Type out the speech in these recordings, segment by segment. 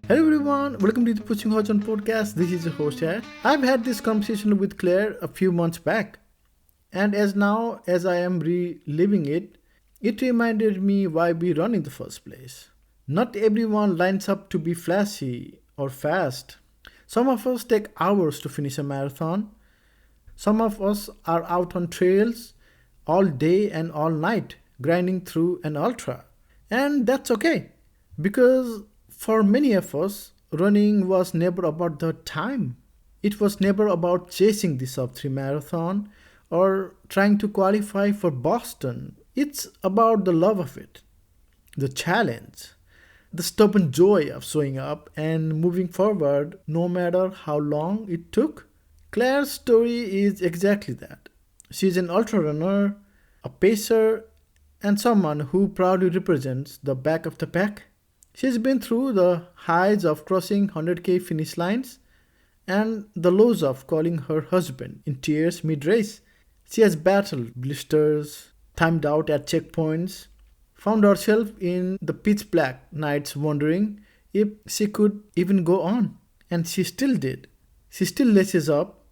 Hello everyone, welcome to the Pushing Horizon podcast. This is your host here. I've had this conversation with Claire a few months back, and as I am reliving it, it reminded me why we run in the first place. Not everyone lines up to be flashy or fast. Some of us take hours to finish a marathon. Some of us are out on trails all day and all night, grinding through an ultra. And that's okay. Because for many of us, running was never about the time. It was never about chasing the sub 3 marathon or trying to qualify for Boston. It's about the love of it, the challenge, the stubborn joy of showing up and moving forward no matter how long it took. Claire's story is exactly that. She's an ultra runner, a pacer, and someone who proudly represents the back of the pack. She's been through the highs of crossing 100k finish lines and the lows of calling her husband in tears mid race. She has battled blisters, timed out at checkpoints, found herself in the pitch black nights wondering if she could even go on. And she still did. She still laces up,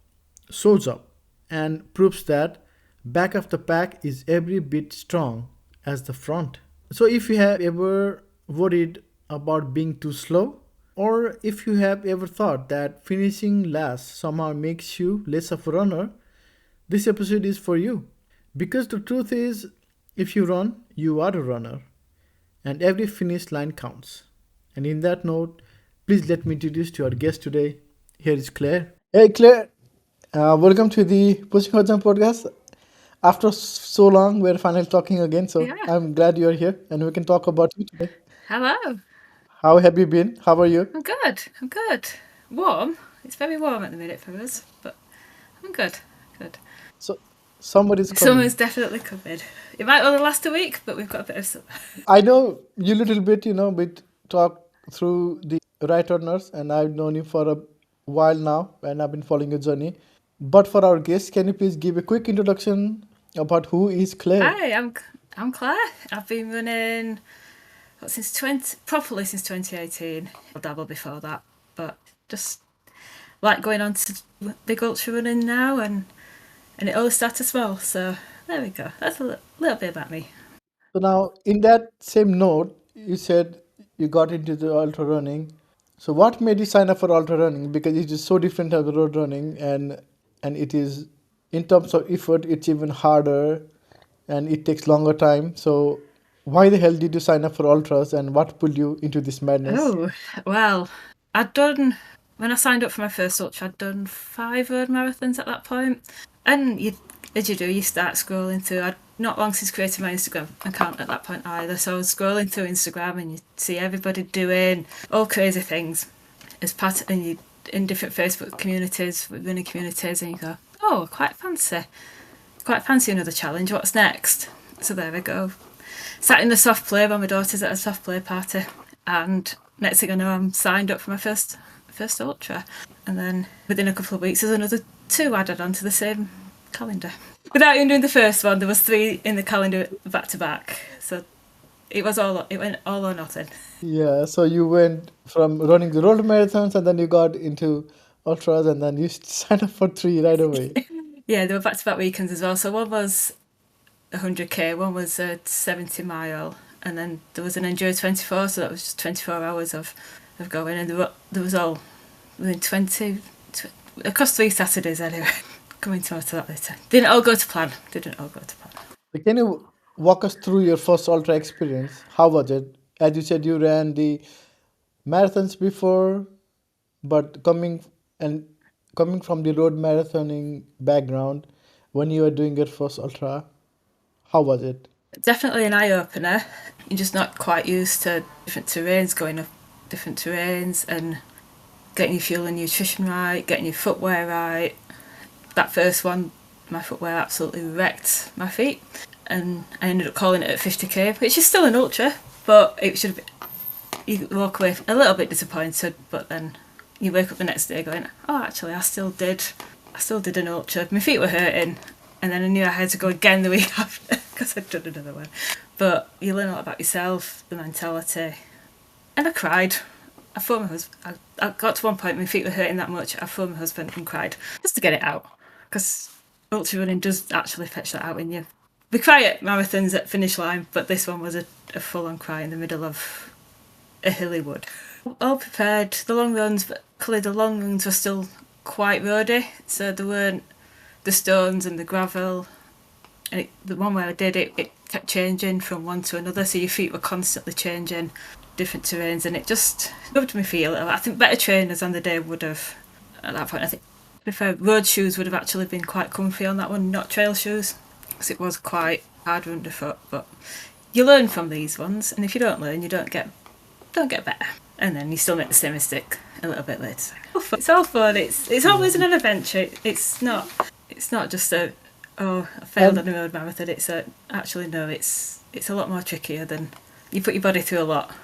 shows up, and proves that back of the pack is every bit strong as the front. So if you have ever worried about being too slow, or if you have ever thought that finishing last somehow makes you less of a runner, this episode is for you. Because the truth is, if you run, you are a runner, and every finish line counts. And in that note, please let me introduce to our guest today. Here is Claire. Hey Claire, welcome to the Pushing Horizon podcast. After so long, we're finally talking again, so Yeah. I'm glad you're here and we can talk about you today. Hello. How have you been? How are you? I'm good. I'm good. Warm. It's very warm at the minute for us, but I'm good. Good. So, summer is Summer's coming. definitely coming. It might only last a week, but we've got a bit of summer. I know you little bit, we talk through the right runners, and I've known you for a while now, and I've been following your journey. But for our guests, can you please give a quick introduction about who is Claire? Hi, I'm Claire. I've been running since 20 properly since 2018. I'll dabble before that, but just like going on to big ultra running now, and it all started small. So there we go. That's a little bit about me. So now, in that same note, you said you got into the ultra running. So what made you sign up for ultra running? Because it is so different as road running, and it is in terms of effort, it's even harder, and it takes longer time. So why the hell did you sign up for ultras, and what pulled you into this madness? Oh, well, I'd done, when I signed up for my first ultra, I'd done 5 road marathons at that point. And as you do, you start scrolling through. I'd not long since created my Instagram account at that point either. So I was scrolling through Instagram and you see everybody doing all crazy things as part and you in different Facebook communities, running communities, and you go, oh, quite fancy another challenge. What's next? So there we go. Sat in the soft play while my daughter's at a soft play party, and next thing I know, I'm signed up for my first ultra, and then within a couple of weeks, there's another 2 added onto the same calendar. Without even doing the first one, there was 3 in the calendar back to back. So it went all or nothing. Yeah, so you went from running the road marathons, and then you got into ultras, and then you signed up for three right away. Yeah, there were back to back weekends as well. So one was 100k, one was a 70 mile, and then there was an Enduro 24, so that was just 24 hours of going, and there was all within 20, across 3 Saturdays anyway. Coming to that later. Didn't all go to plan. So can you walk us through your first ultra experience? How was it? As you said, you ran the marathons before, but and coming from the road marathoning background, when you were doing your first ultra, how was it? Definitely an eye opener. You're just not quite used to different terrains, going up different terrains, and getting your fuel and nutrition right, getting your footwear right. That first one, my footwear absolutely wrecked my feet, and I ended up calling it at 50k, which is still an ultra, but it should have been, you walk away a little bit disappointed, but then you wake up the next day going, oh, actually, I still did an ultra. My feet were hurting, and then I knew I had to go again the week after because I'd done another one. But you learn a lot about yourself, the mentality, and I cried. I phoned my husband. I got to one point, my feet were hurting that much. I phoned my husband and cried just to get it out, because ultra running does actually fetch that out in you. We cry at marathons at finish line, but this one was a full-on cry in the middle of a hilly wood. All prepared. The long runs, but clearly the long runs were still quite roady, so there weren't the stones and the gravel. And the one where I did it kept changing from one to another, so your feet were constantly changing different terrains, and it just rubbed my feet a little. I think better trainers on the day would have, at that point, I think, prefer road shoes would have actually been quite comfy on that one, not trail shoes, because it was quite hard underfoot. But you learn from these ones, and if you don't learn, you don't get better, and then you still make the same mistake a little bit later. It's all fun. It's always an adventure. It's not just a I failed on a road marathon. It's a lot more trickier than you put your body through a lot.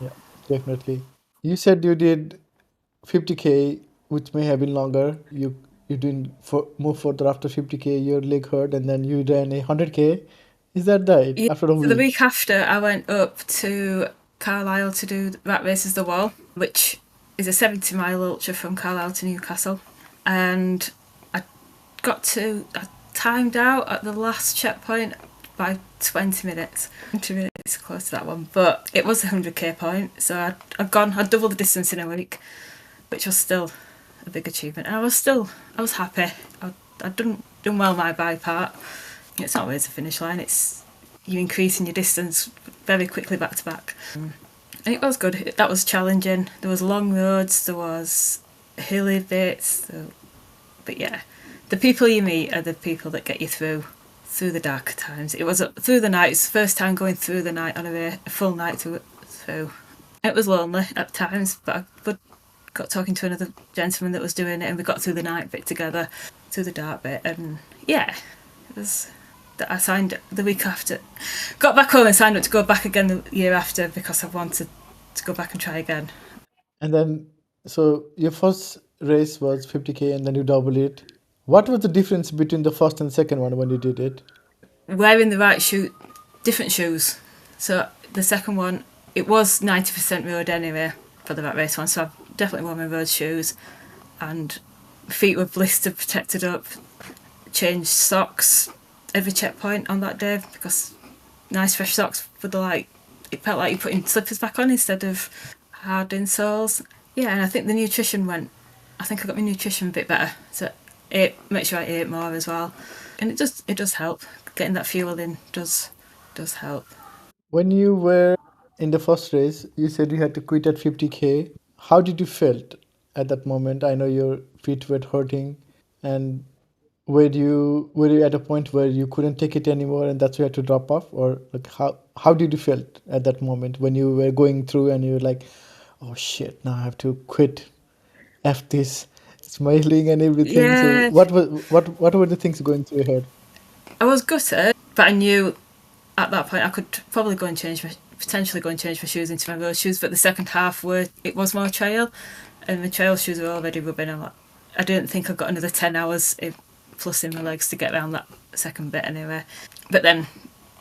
Yeah, definitely. You said you did 50K, which may have been longer. You didn't move further after 50K. Your leg hurt, and then you ran a 100K. Is that right? Yeah, After a so the week. week after, I went up to Carlisle to do Rat Races the Wall, which is a 70-mile ultra from Carlisle to Newcastle, and I timed out at the last checkpoint by 20 minutes. 20 minutes close to that one, but it was a 100k point, so I'd doubled the distance in a week, which was still a big achievement, and I was happy. I'd done well my by part. It's not always a finish line, it's you increasing your distance very quickly back to back. And it was good. That was challenging. There was long roads, there was hilly bits, but yeah, the people you meet are the people that get you through the darker times. It was through the night. It's the first time going through the night on a full night through. It was lonely at times, but I got talking to another gentleman that was doing it, and we got through the night bit together, through the dark bit, and yeah, it was. That I signed the week after. Got back home and signed up to go back again the year after, because I wanted to go back and try again. And then, so your first race was 50K, and then you doubled it. What was the difference between the first and second one when you did it? Wearing the right shoe, different shoes. So the second one, it was 90% road anyway for the Rat Race one, so I've definitely worn my road shoes, and feet were blistered, protected up, changed socks every checkpoint on that day, because nice fresh socks with it felt like you're putting slippers back on instead of hard insoles. Yeah, and I think the nutrition I think I got my nutrition a bit better, so make sure I ate more as well, and it does help. Getting that fuel in does help. When you were in the first race, you said you had to quit at 50K. How did you felt at that moment? I know your feet were hurting, and were you at a point where you couldn't take it anymore, and that's why you had to drop off, or like how did you felt at that moment when you were going through and you were like, oh shit, now I have to quit, f this, smiling and everything. So Yeah, what were the things going through your head? I was gutted, but I knew at that point I could probably potentially go and change my shoes into my road shoes. But the second half it was more trail, and my trail shoes were already rubbing. I didn't think I got another 10 hours plus in my legs to get around that second bit anyway. But then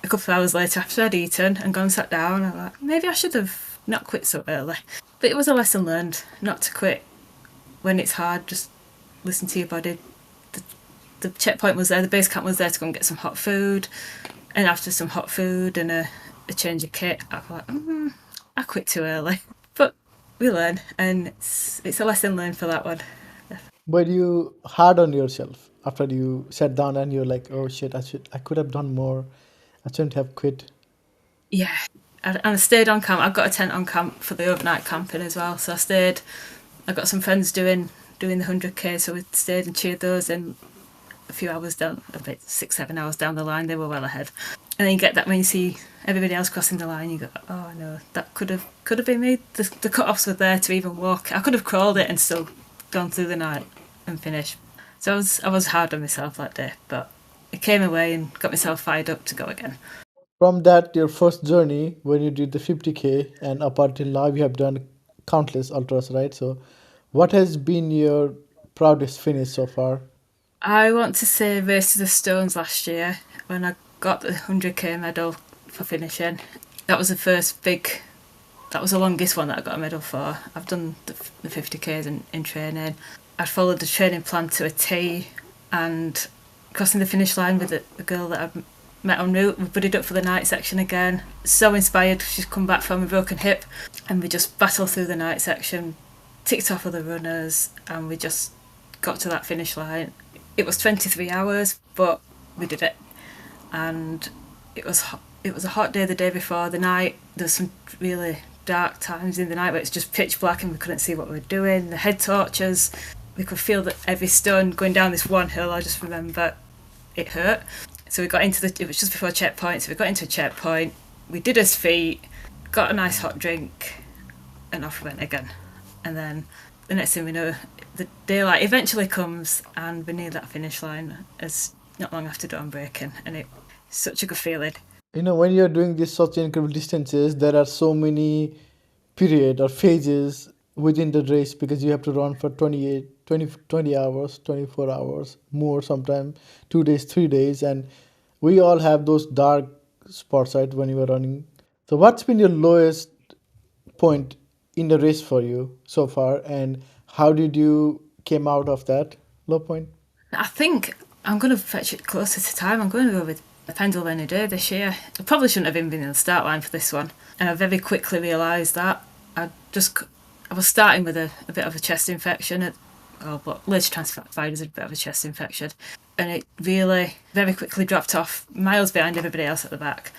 a couple of hours later, after I'd eaten and gone and sat down, I was like, maybe I should have not quit so early. But it was a lesson learned not to quit when it's hard. Just listen to your body. The checkpoint was there, the base camp was there to go and get some hot food, and after some hot food and a change of kit, I was like, I quit too early. But we learn, and it's a lesson learned for that one. Were you hard on yourself after you sat down and you're like, oh shit, I could have done more, I shouldn't have quit? Yeah, and I stayed on camp. I've got a tent on camp for the overnight camping as well, so I stayed. I got some friends doing the 100k, so we stayed and cheered those in. A few hours down, about 6-7 hours down the line, they were well ahead. And then you get that when you see everybody else crossing the line, you go, oh no, that could have been me. The cut-offs were there to even walk. I could have crawled it and still gone through the night and finished. So I was hard on myself that day, but I came away and got myself fired up to go again. From that, your first journey when you did the 50K, and up until now you have done countless ultras, right? So what has been your proudest finish so far? I want to say Race to the Stones last year, when I got the 100k medal for finishing. That was the first big that was the longest one that I got a medal for. I've done the 50Ks in training. I followed the training plan to a T, and crossing the finish line with a girl that I've met en route, we buddied up for the night section again. So inspired, she's come back from a broken hip, and we just battled through the night section, ticked off other runners, and we just got to that finish line. It was 23 hours, but we did it. And it was a hot day the day before. The night, there's some really dark times in the night where it's just pitch black and we couldn't see what we were doing. The head tortures, we could feel that every stone going down this one hill. I just remember it hurt. So we got into it was just before checkpoint, so we got into a checkpoint, we did his feet, got a nice hot drink, and off we went again. And then the next thing we know, the daylight eventually comes and we're near that finish line as not long after dawn breaking, and it's such a good feeling. When you're doing these such incredible distances, there are so many period or phases within the race because you have to run for 20 hours, 24 hours, more sometimes, 2 days, 3 days. And we all have those dark spots, right, when you are running. So what's been your lowest point in the race for you so far, and how did you came out of that low point? I think I'm going to fetch it closer to time. I'm going to go with the Pennsylvania Day this year. I probably shouldn't have even been in the start line for this one, and I very quickly realised that. I was starting with a bit of a chest infection, but later transpired as a bit of a chest infection, and it really very quickly dropped off miles behind everybody else at the back.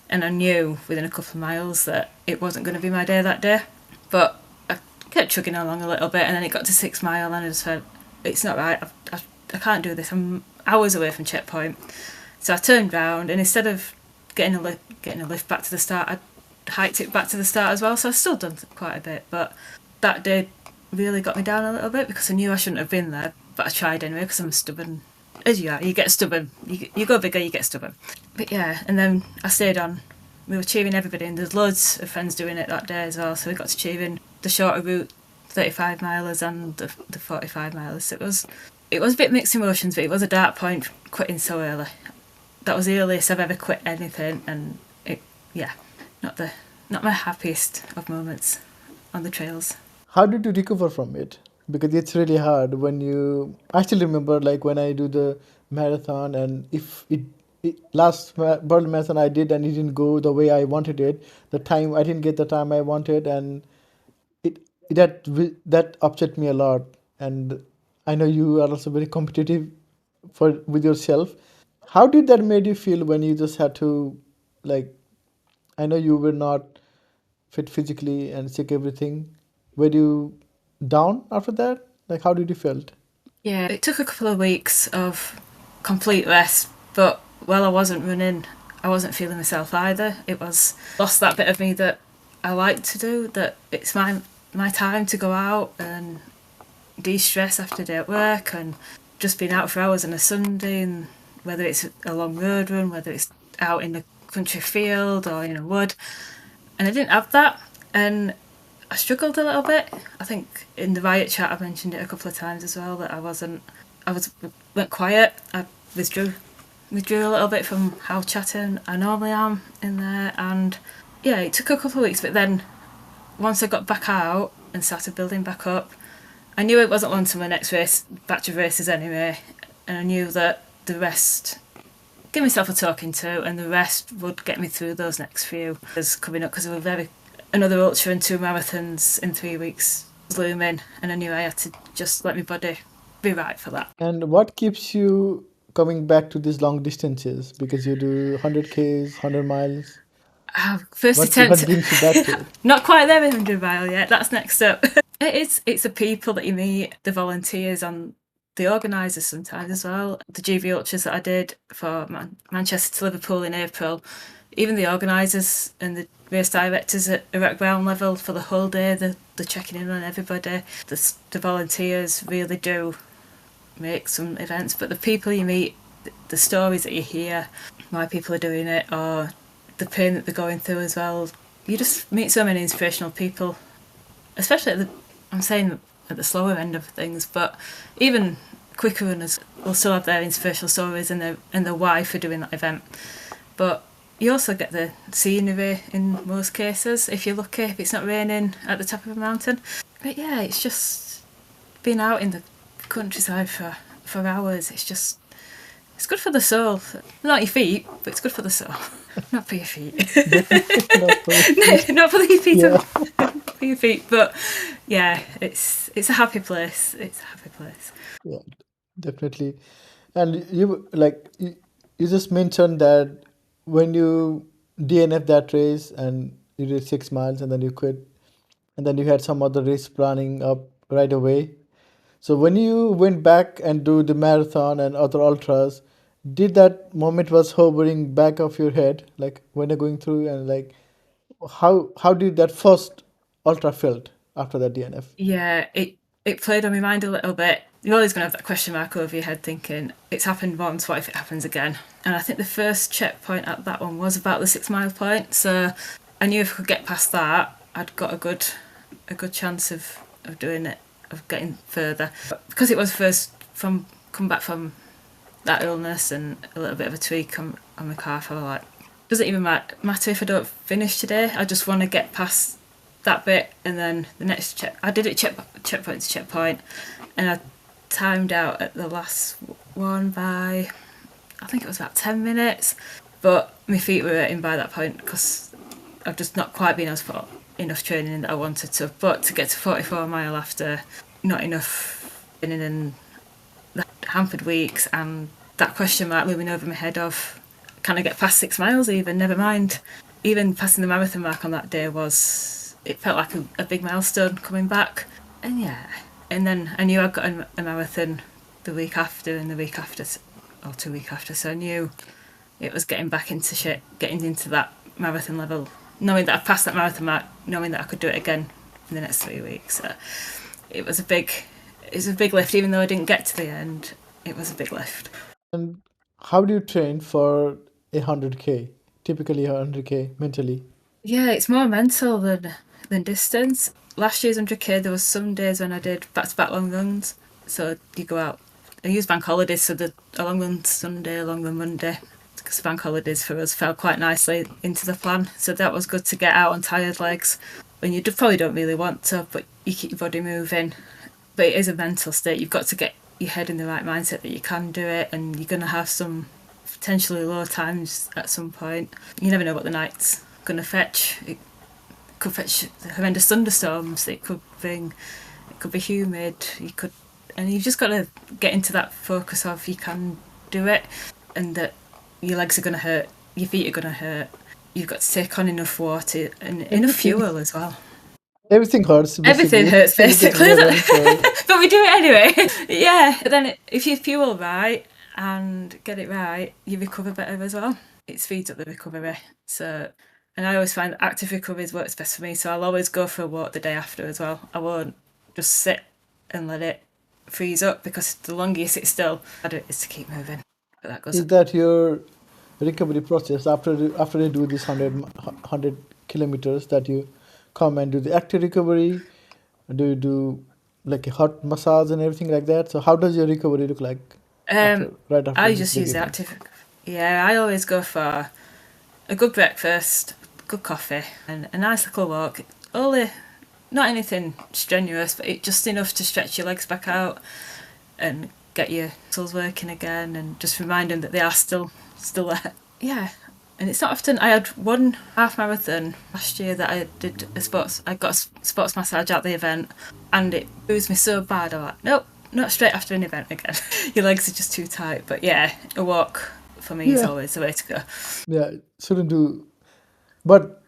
And I knew within a couple of miles that it wasn't going to be my day that day. But I kept chugging along a little bit, and then it got to 6 mile, and I just felt, it's not right, I can't do this, I'm hours away from checkpoint. So I turned round, and instead of getting a lift back to the start, I hiked it back to the start as well. So I've still done quite a bit, but that day really got me down a little bit because I knew I shouldn't have been there, but I tried anyway because I'm stubborn. As you are, you get stubborn. You go bigger, you get stubborn. But yeah, and then I stayed on. We were cheering everybody, and there's loads of friends doing it that day as well, so we got to cheering the shorter route 35 milers and the 45 milers. So it was a bit mixed emotions, but it was a dark point quitting so early. That was the earliest I've ever quit anything, and not my happiest of moments on the trails. How did you recover from it? Because it's really hard when you. I still remember, like, when I do the marathon, and if it last Berlin marathon I did and it didn't go the way I wanted it, the time I didn't get the time I wanted, and it that upset me a lot. And I know you are also very competitive with yourself. How did that made you feel when you just had to, like, I know you were not fit physically and sick everything. Were you down after that? Like, how did you felt? Yeah, it took a couple of weeks of complete rest, but while I wasn't running, I wasn't feeling myself either. It was lost that bit of me that I like to do, that it's my time to go out and de-stress after a day at work, and just being out for hours on a Sunday, and whether it's a long road run, whether it's out in the country field or in a wood. And I didn't have that, and I struggled a little bit. I think in the riot chat I mentioned it a couple of times as well, that I went quiet. I withdrew a little bit from how chatting I normally am in there, and yeah, it took a couple of weeks, but then once I got back out and started building back up, I knew it wasn't on to my next batch of races anyway, and I knew that the rest, give myself a talking to, and the rest would get me through those next few. There's coming up because there were another ultra and 2 marathons in 3 weeks looming, and I knew I had to just let my body be right for that. And what keeps you coming back to these long distances? Because you do 100 Ks, 100 miles. First What attempt. brings you back to it? Not quite there with 100 mile yet. That's next up. It's the people that you meet, the volunteers, and the organisers sometimes as well. The GV Ultras that I did for Manchester to Liverpool in April, even the organisers and the race directors are at ground level for the whole day. They're checking in on everybody. The volunteers really do make some events, but the people you meet, the stories that you hear, why people are doing it, or the pain that they're going through as well. You just meet so many inspirational people, especially I'm saying at the slower end of things, but even quicker runners will still have their inspirational stories and their why for doing that event. But you also get the scenery in most cases if you're lucky, if it's not raining at the top of a mountain. But yeah, it's just being out in the countryside for hours. It's good for the soul. Not your feet, but it's good for the soul. Not for your feet. Definitely not for No, it. not for your feet. Yeah, For your feet, but yeah, it's a happy place. It's a happy place. yeah, definitely. And you just mentioned that when you DNF that race and you did 6 miles and then you quit, and then you had some other race planning up right away. So when you went back and do the marathon and other ultras, did that moment was hovering back of your head, like when you're going through, and like how did that first ultra felt after that DNF? Yeah, it played on my mind a little bit. You're always going to have that question mark over your head thinking, it's happened once, what if it happens again? And I think the first checkpoint at that one was about the 6 mile point. So I knew if I could get past that, I'd got a good chance of doing it, of getting further. But because it was first from come back from that illness and a little bit of a tweak on my calf, I was like, doesn't even matter if I don't finish today. I just want to get past that bit, and then the next check. I did it checkpoint to checkpoint, and I timed out at the last one by, I think it was about 10 minutes. But my feet were hurting by that point because I've just not quite been able to put enough training in that I wanted to. But to get to 44 mile after not enough training and the hampered weeks and that question mark looming over my head of, can I get past 6 miles even? Never mind. Even passing the marathon mark on that day it felt like a big milestone coming back. And yeah. And then I knew I'd got a marathon the week after and the week after, or 2 weeks after. So I knew it was getting back into shit, getting into that marathon level, knowing that I passed that marathon mark, knowing that I could do it again in the next 3 weeks. So it was a big lift, even though I didn't get to the end. It was a big lift. And how do you train for 100K? Typically 100K mentally. Yeah, it's more mental than distance. Last year's 100K, there was some days when I did back-to-back long runs. So you go out. I use bank holidays, so a long run Sunday, a long run Monday, because bank holidays for us fell quite nicely into the plan. So that was good to get out on tired legs when you probably don't really want to, but you keep your body moving. But it is a mental state. You've got to get your head in the right mindset that you can do it, and you're going to have some potentially low times at some point. You never know what the night's going to fetch. It could fetch horrendous thunderstorms. It could be humid. And you've just got to get into that focus of you can do it, and that your legs are going to hurt, your feet are going to hurt. You've got to take on enough water and enough Everything, fuel as well. everything hurts Everything basically hurts because basically, we are running for. but we do it anyway. Yeah, but then if you fuel right and get it right, you recover better as well. It speeds up the recovery. So, and I always find that active recovery works best for me. So I'll always go for a walk the day after as well. I won't just sit and let it freeze up, because the longer you sit still, the harder it is to keep moving. But that goes. Is that your recovery process after you do this 100 kilometers that you come and do the active recovery? Do you do like a hot massage and everything like that? So how does your recovery look like right after I this just big use the event? active. Yeah, I always go for a good breakfast, good coffee, and a nice little walk. Only not anything strenuous, but just enough to stretch your legs back out and get your muscles working again, and just remind them that they are still there. Yeah, and it's not often. I had one half marathon last year that I did I got a sports massage at the event, and it bruised me so bad. I'm like, nope, not straight after an event again. Your legs are just too tight. But yeah, a walk for me is Yeah, always the way to go. yeah, shouldn't do. But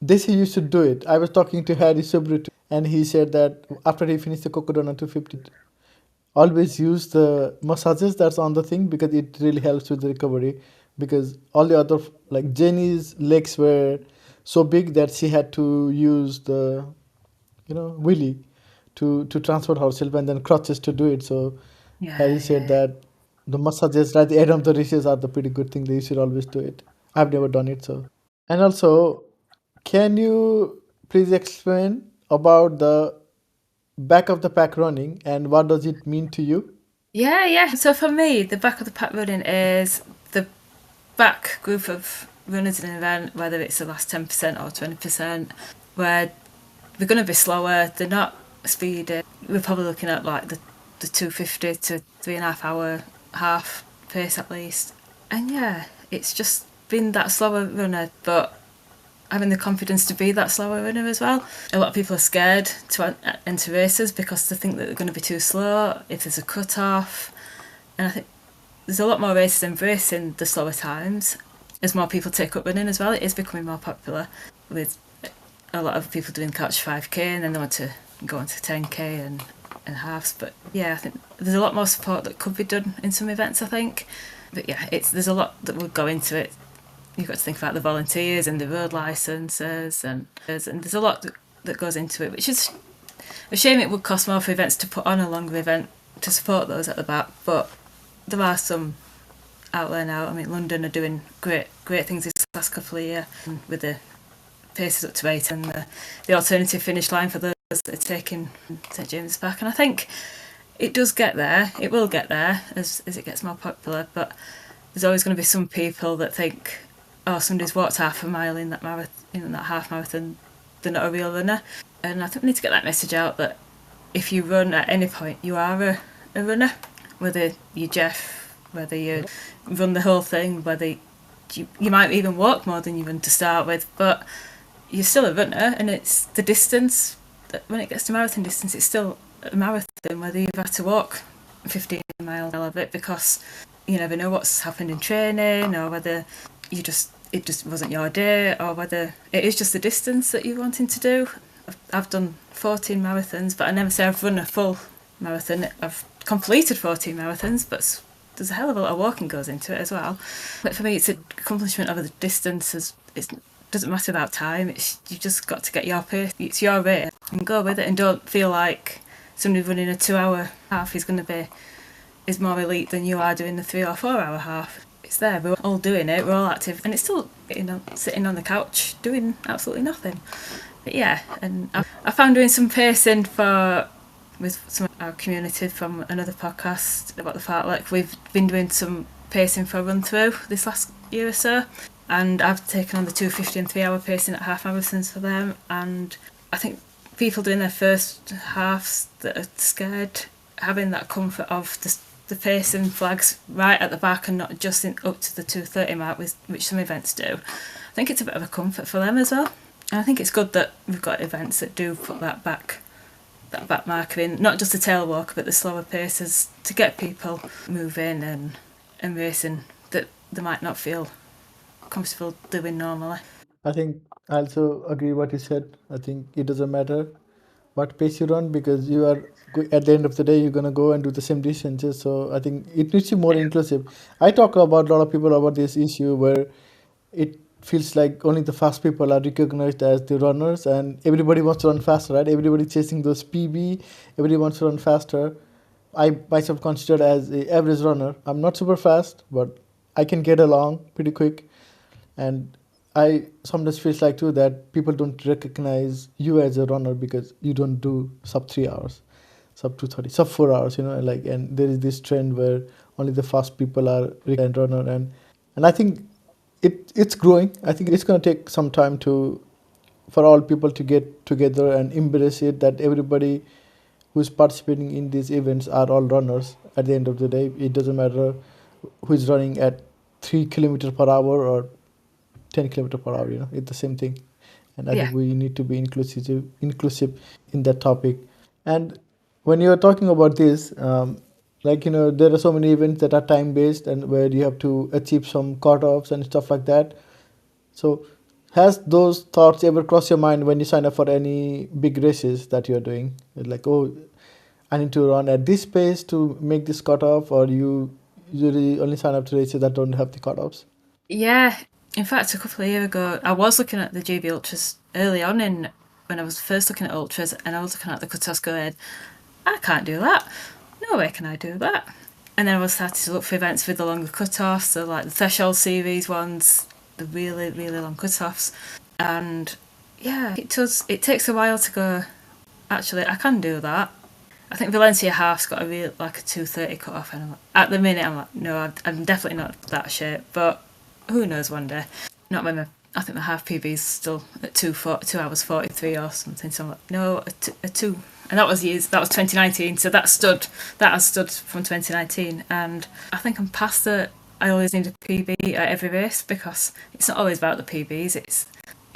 this he used to do it. I was talking to Harry Subru, and he said that after he finished the Cocodona 250, always use the massages that's on the thing because it really helps with the recovery. Because all the other, like Jenny's legs were so big that she had to use the wheelie to transport herself and then crutches to do it. So Yeah, Harry said yeah. that the massages at the end of the races are the pretty good thing. They should always do it. I've never done it, so. And also, can you please explain about the back of the pack running and what does it mean to you? Yeah, yeah. So for me, the back of the pack running is the back group of runners in an event, whether it's the last 10% or 20%, where they're going to be slower, they're not speedy. We're probably looking at like the 250 to 3.5 hour half pace at least. And yeah, it's just been that slower runner, but having the confidence to be that slower runner as well. A lot of people are scared to enter races because they think that they're going to be too slow if there's a cut-off. And I think there's a lot more races embracing the slower times as more people take up running as well. It is becoming more popular with a lot of people doing Couch 5k and then they want to go on to 10k and halves. But yeah, I think there's a lot more support that could be done in some events, I think. But yeah, there's a lot that would go into it. You've got to think about the volunteers and the road licences, and there's a lot that goes into it, which is a shame. It would cost more for events to put on a longer event to support those at the back, but there are some out there now. I mean, London are doing great things this last couple of years with the paces up to 8 and the alternative finish line for those that are taking St James's Park. And I think it does get there. It will get there as it gets more popular, but there's always going to be some people that think, oh, somebody's walked half a mile in that half marathon, they're not a real runner. And I think we need to get that message out that if you run at any point, you are a runner. Whether you're Jeff, whether you run the whole thing, whether you might even walk more than you run to start with, but you're still a runner, and it's the distance. When it gets to marathon distance, it's still a marathon, whether you've had to walk 15 miles of it because you never know what's happened in training, or whether it just wasn't your day, or whether it is just the distance that you're wanting to do. I've done 14 marathons, but I never say I've run a full marathon. I've completed 14 marathons, but there's a hell of a lot of walking goes into it as well. But for me, it's an accomplishment of the distance. It doesn't matter about time. You just got to get your pace. It's your rate and go with it, and don't feel like somebody running a 2 hour half is more elite than you are doing the 3 or 4 hour half. It's there, we're all doing it, we're all active, and it's still sitting on the couch doing absolutely nothing. But yeah, and I found doing some pacing with some of our community from another podcast about the fartlek. We've been doing some pacing for a run through this last year or so, and I've taken on the 250 and 3 hour pacing at half marathons for them. And I think people doing their first halves that are scared, having that comfort of the pacing flags right at the back and not just up to the 2:30 mark, which some events do. I think it's a bit of a comfort for them as well. And I think it's good that we've got events that do put that back marker in, not just the tail walk, but the slower paces to get people moving and racing that they might not feel comfortable doing normally. I think I also agree what you said. I think it doesn't matter what pace you run because you are at the end of the day you're gonna go and do the same distances. So I think it needs to be more inclusive. I talk about a lot of people about this issue where it feels like only the fast people are recognized as the runners, and everybody wants to run faster, right? Everybody chasing those PB. Everybody wants to run faster. I myself consider as an average runner. I'm not super fast, but I can get along pretty quick, and I sometimes feels like too that people don't recognize you as a runner because you don't do sub 3 hours, sub 2:30, sub 4 hours, and there is this trend where only the fast people are and runner, and I think it's growing. I think it's going to take some time for all people to get together and embrace it, that everybody who's participating in these events are all runners. At the end of the day, it doesn't matter who's running at 3 kilometers per hour or 10 kilometers per hour, it's the same thing. And I think we need to be inclusive in that topic. And when you're talking about this, there are so many events that are time-based and where you have to achieve some cutoffs and stuff like that. So has those thoughts ever crossed your mind when you sign up for any big races that you're doing? Like, oh, I need to run at this pace to make this cutoff, or you usually only sign up to races that don't have the cutoffs? Yeah. In fact, a couple of years ago, I was looking at the GB Ultras early on when I was first looking at Ultras, and I was looking at the cutoffs going, I can't do that. No way can I do that. And then I was starting to look for events with the longer cutoffs, so like the Threshold Series ones, the really, really long cutoffs. And yeah, it takes a while to go, actually, I can do that. I think Valencia Half's got a 2:30 cutoff, and at the minute I'm like, no, I'm definitely not that shape, but who knows one day. not when I think the half PB is still at 2 hours 43 or something. So I'm like, no, a two, and that was 2019. So that has stood from 2019, and I think I'm past the. I always need a PB at every race because it's not always about the PBs. It's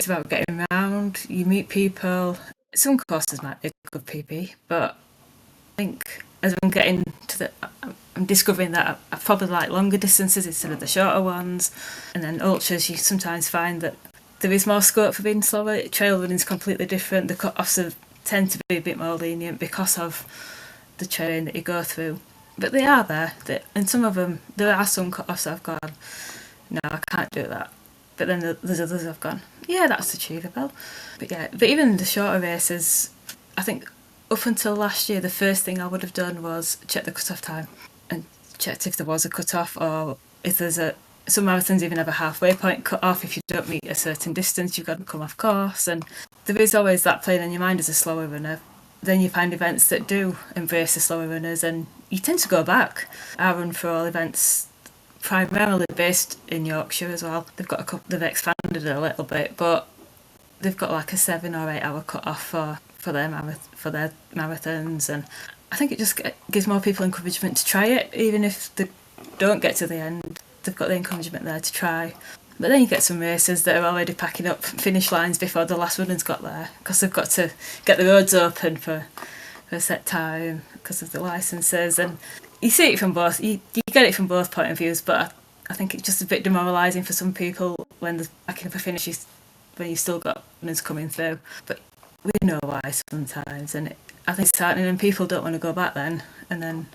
about getting around. You meet people. Some courses might be a good PB, but I think as I'm getting to I'm discovering that I probably like longer distances instead of the shorter ones. And then ultras, you sometimes find that there is more scope for being slower. Trail running is completely different. The cut-offs tend to be a bit more lenient because of the terrain that you go through. But they are there. And some of them, there are some cut-offs I've gone, no, I can't do that. But then there's others I've gone, yeah, that's achievable. But even the shorter races, I think up until last year, the first thing I would have done was check the cut-off time and checked if there was a cut-off, or if there's some marathons even have a halfway point cut off. If you don't meet a certain distance, you've got to come off course. And there is always that playing in your mind as a slower runner. Then you find events that do embrace the slower runners, and you tend to go back. I run for all events primarily based in Yorkshire as well. They've expanded it a little bit, but they've got like a 7 or 8 hour cut off for their marathons, and I think it just gives more people encouragement to try it, even if they don't get to the end. They've got the encouragement there to try. But then you get some racers that are already packing up finish lines before the last runner's got there, because they've got to get the roads open for a set time because of the licences. And you see it from both, you get it from both point of views, but I think it's just a bit demoralising for some people when they're packing up a finish when you've still got runners coming through. But we know why sometimes, and I think it's starting and people don't want to go back then, and then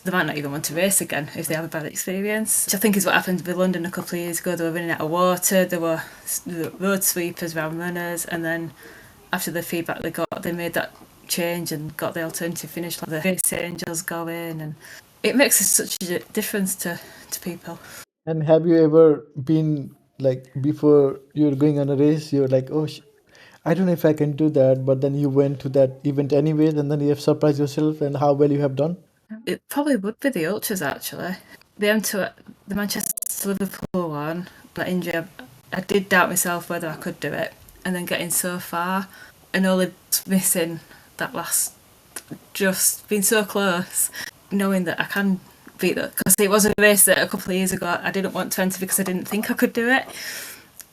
they might not even want to race again if they have a bad experience, which I think is what happened with London a couple of years ago. They were running out of water, there were road sweepers around runners, and then after the feedback they got, they made that change and got the alternative finish, like the race angels going, and it makes such a difference to people. And have you ever been like before you're going on a race, you're like, oh, I don't know if I can do that, but then you went to that event anyways, and then you have surprised yourself and how well you have done? It probably would be the ultras actually. The M2, the Manchester to Liverpool one, that injury, I did doubt myself whether I could do it, and then getting so far and only missing that last, just being so close, knowing that I can beat that, because it was a race that a couple of years ago I didn't want to enter because I didn't think I could do it.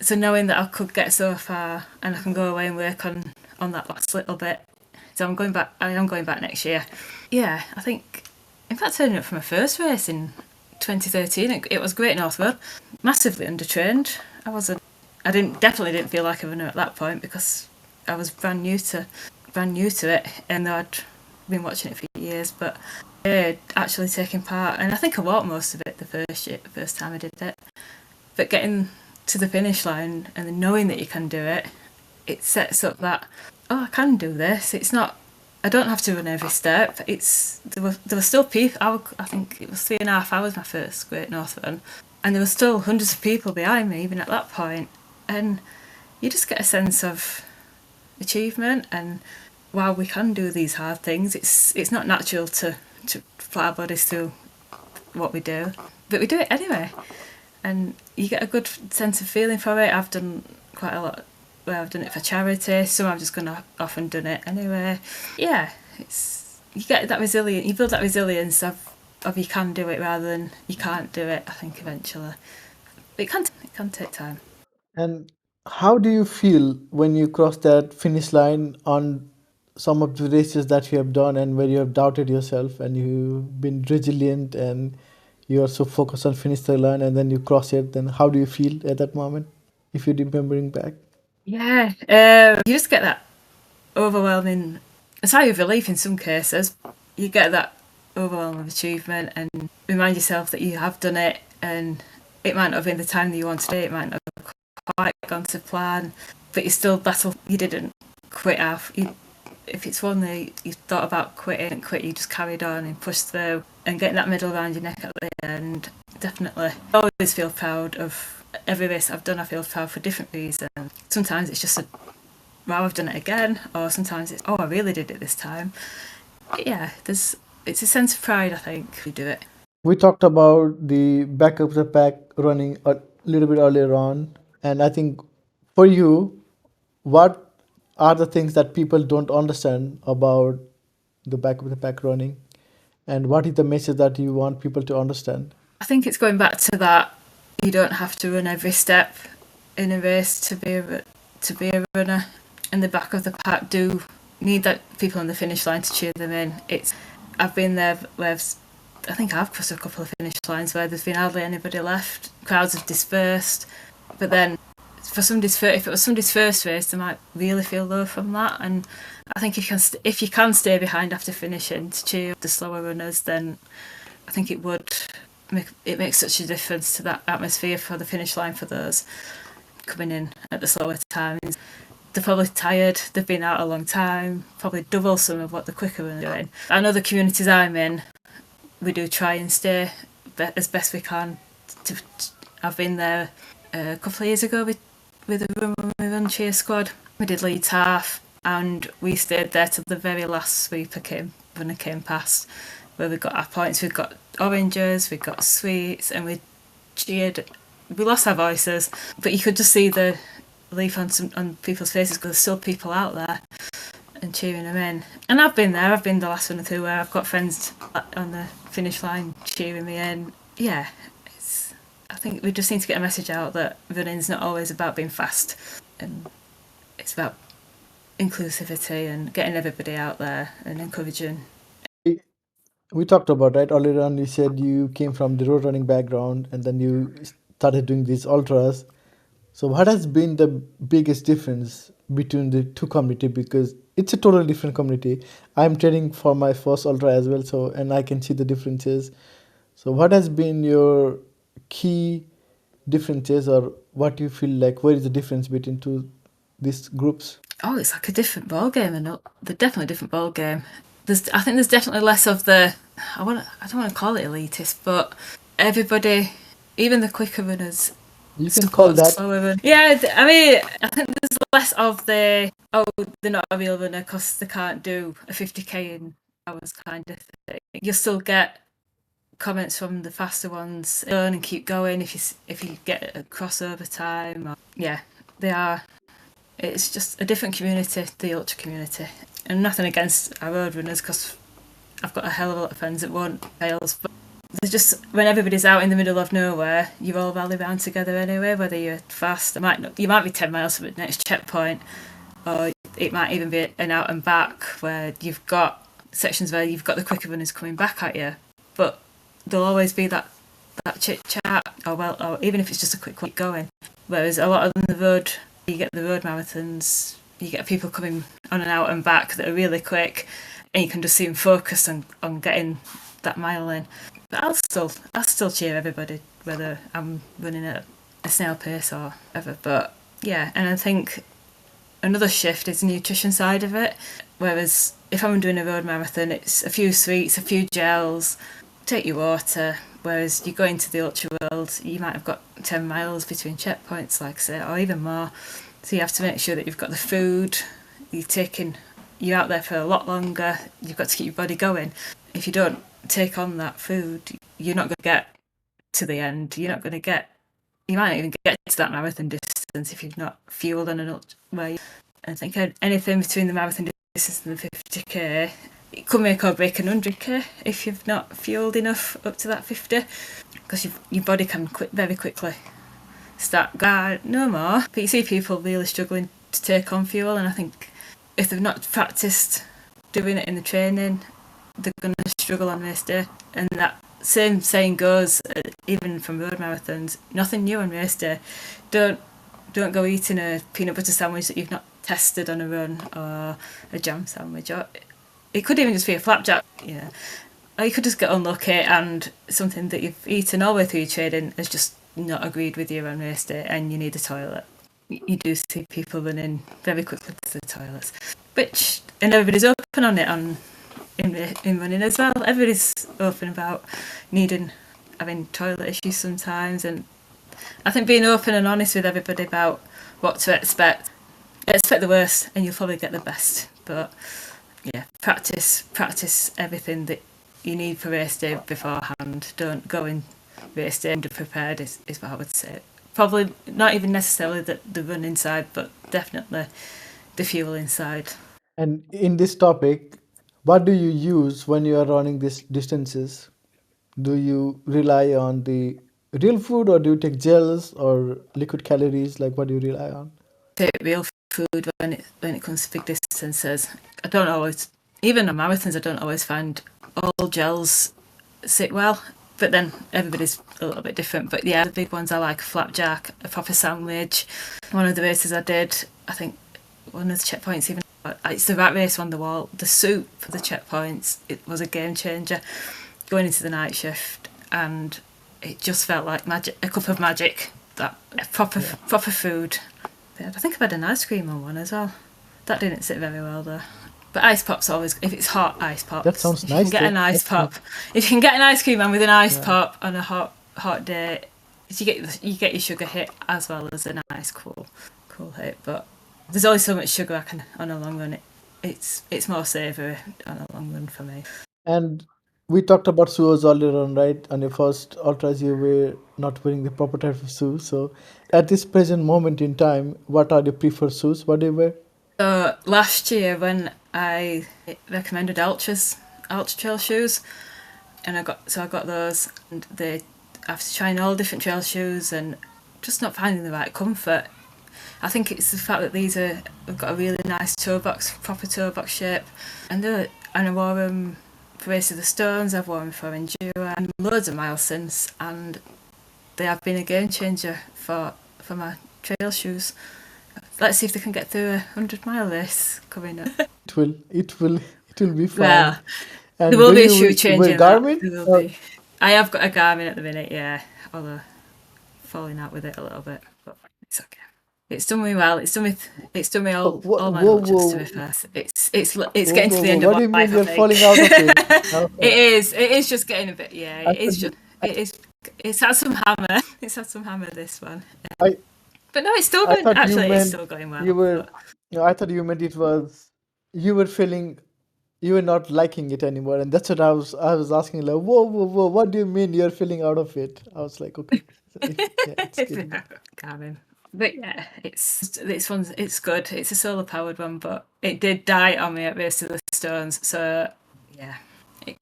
So knowing that I could get so far and I can go away and work on that last little bit. So I'm going back. I am going back next year. Yeah, I think. In fact, turning up for my first race in 2013, it was Great North Road. Massively undertrained. I definitely didn't feel like a runner at that point because I was brand new to it, and I'd been watching it for years. But actually taking part, and I think I walked most of it the first time I did it. But getting to the finish line and then knowing that you can do it, it sets up that, oh, I can do this. It's not, I don't have to run every step. There were still people. I think it was 3.5 hours my first Great North Run, and there were still hundreds of people behind me even at that point. And you just get a sense of achievement and wow, we can do these hard things. It's not natural to put our bodies through what we do, but we do it anyway, and you get a good sense of feeling for it. I've done quite a lot where I've done it for charity, so I've just gone off and done it anyway. Yeah, you get that resilience, you build that resilience of you can do it rather than you can't do it, I think, eventually. But it can take time. And how do you feel when you cross that finish line on some of the races that you have done and where you have doubted yourself and you've been resilient and you are so focused on finish the line and then you cross it, then how do you feel at that moment if you're remembering back? Yeah, you just get that overwhelming, a sigh of relief in some cases. You get that overwhelming achievement and remind yourself that you have done it, and it might not have been the time that you wanted it, it might not have quite gone to plan, but you still battle. You didn't quit off. If it's one that you thought about quitting and quit, you just carried on and pushed through, and getting that medal around your neck at the end, definitely. I always feel proud of every race I've done. I feel proud for different reasons. Sometimes it's just wow, I've done it again, or sometimes it's, oh, I really did it this time. But yeah, it's a sense of pride, I think, if you do it. We talked about the back of the pack running a little bit earlier on, And I think for you, what are the things that people don't understand about the back of the pack running? And what is the message that you want people to understand? I think it's going back to that you don't have to run every step in a race to be a runner. And the back of the pack do need that people on the finish line to cheer them in. I've been there where I think I've crossed a couple of finish lines where there's been hardly anybody left. Crowds have dispersed, but then if it was somebody's first race, they might really feel low from that. And I think if you can stay behind after finishing to cheer the slower runners, then I think it makes such a difference to that atmosphere for the finish line for those coming in at the slower times. They're probably tired, they've been out a long time, probably double some of what the quicker runners are doing. I know the communities I'm in, we do try and stay as best we can. I've been there a couple of years ago with the Run Cheer squad. We did Leeds half and we stayed there till the very last sweeper came past, where we got our points. We've got oranges, we've got sweets, and we cheered. We lost our voices, but you could just see the relief on people's faces because there's still people out there and cheering them in. And I've been there. I've been the last one or two where I've got friends on the finish line cheering me in. Yeah, I think we just need to get a message out that running's not always about being fast, and it's about inclusivity and getting everybody out there and encouraging. We talked about, right, earlier on. You said you came from the road running background and then you started doing these ultras. So what has been the biggest difference between the two community? Because it's a totally different community. I'm training for my first ultra as well, so and I can see the differences. So what has been your key differences, or what you feel like? Where is the difference between these groups? Oh, it's like a different ball game, and they're definitely a different ball game. I think there's definitely less of the I don't want to call it elitist, but everybody, even the quicker runners, You can call that. slower run. Yeah, I mean, I think there's less of they're not a real runner because they can't do a 50k in hours kind of thing. You'll still get comments from the faster ones, learn and keep going if you get a crossover time. Yeah, they are. It's just a different community, the ultra community, and nothing against our road runners because I've got a hell of a lot of friends that won't fails, but there's just when everybody's out in the middle of nowhere, you all rally round together anyway. Whether you're fast, you might be 10 miles from the next checkpoint, or it might even be an out and back where you've got sections where you've got the quicker runners coming back at you, but there'll always be that chit chat, or even if it's just a quick going. Whereas a lot of the road, you get the road marathons, you get people coming on and out and back that are really quick, and you can just see them focus on getting that mile in. But I'll still cheer everybody, whether I'm running at a snail pace or whatever. But yeah, and I think another shift is the nutrition side of it. Whereas if I'm doing a road marathon, it's a few sweets, a few gels, take your water. Whereas you go into the ultra world, you might have got 10 miles between checkpoints, like I say, or even more. So you have to make sure that you've got the food, you're out there for a lot longer, you've got to keep your body going. If you don't take on that food, you're not going to get to the end. You might not even get to that marathon distance if you've not fueled on an ultra way. I think anything between the marathon distance and the 50k, it could make or break an 100k if you've not fueled enough up to that 50, because your body can very quickly start no more. But you see people really struggling to take on fuel, and I think if they've not practiced doing it in the training, they're going to struggle on race day. And that same saying goes, even from road marathons, nothing new on race day. Don't go eating a peanut butter sandwich that you've not tested on a run, or a jam sandwich, or it could even just be a flapjack. Yeah, or you could just get unlucky and something that you've eaten all the way through your training has just not agreed with you on race day, and you need a toilet. You do see people running very quickly to the toilets, and everybody's open on it in running as well. Everybody's open about having toilet issues sometimes, and I think being open and honest with everybody about what to expect the worst and you'll probably get the best. But yeah, practice everything that you need for race day beforehand. Don't go in race day underprepared is what I would say. Probably not even necessarily the run inside, but definitely the fuel inside. And in this topic, what do you use when you are running these distances? Do you rely on the real food, or do you take gels or liquid calories? Like, what do you rely on? Take real food when it comes to big distances. I don't always, even on marathons, I don't always find all gels sit well. But then everybody's a little bit different. But yeah, the big ones I like: a flapjack, a proper sandwich. One of the races I did, I think one of the checkpoints even. It's the rat race on the wall. The soup for the checkpoints, it was a game changer. Going into the night shift, and it just felt like magic, a cup of magic. That proper food. I think I've had an ice cream on one as well. That didn't sit very well though. But ice pops always, if it's hot, ice pops. That sounds if nice. You can get though. an ice That's pop. nice. If you can get an ice cream man with an ice pop on a hot day, you get your sugar hit as well as a nice cool hit. But there's only so much sugar I can on a long run. It's more savoury on a long run for me. And we talked about shoes earlier on, right? On your first ultras, you were not wearing the proper type of shoes. So, at this present moment in time, what are your preferred shoes? What do you wear? So last year when I recommended Ultra trail shoes, and I got those, and after trying all different trail shoes and just not finding the right comfort. I think it's the fact that have got a really nice proper toe box shape, and I wore them for Race of the Stones. I've worn them for Enduro and loads of miles since, and they have been a game changer for my trail shoes. Let's see if they can get through 100-mile race coming up. It will be fine. Well, And there will do be a you shoe wear change in that. Garmin? There will be. I have got a Garmin at the minute, yeah. Although falling out with it a little bit, but it's okay. It's done me well. It's done me all my Whoa, ultras to whoa, be fair. It's whoa, getting to the whoa. end What of do you my mean life, I you're think. falling out of it? It is just getting a bit. Yeah, I it is thought just. you, It's had some hammer. It's had some hammer. This one, I, but no, it's still I going. thought you Actually, it's meant still going well. you were. But I thought you meant it was you were feeling you were not liking it anymore, and that's what I was asking. Like, whoa, whoa, whoa. What do you mean you're feeling out of it? I was like, okay, yeah, it's getting there. Garmin. But yeah, it's good. It's a solar powered one, but it did die on me at Race of the Stones. So yeah, it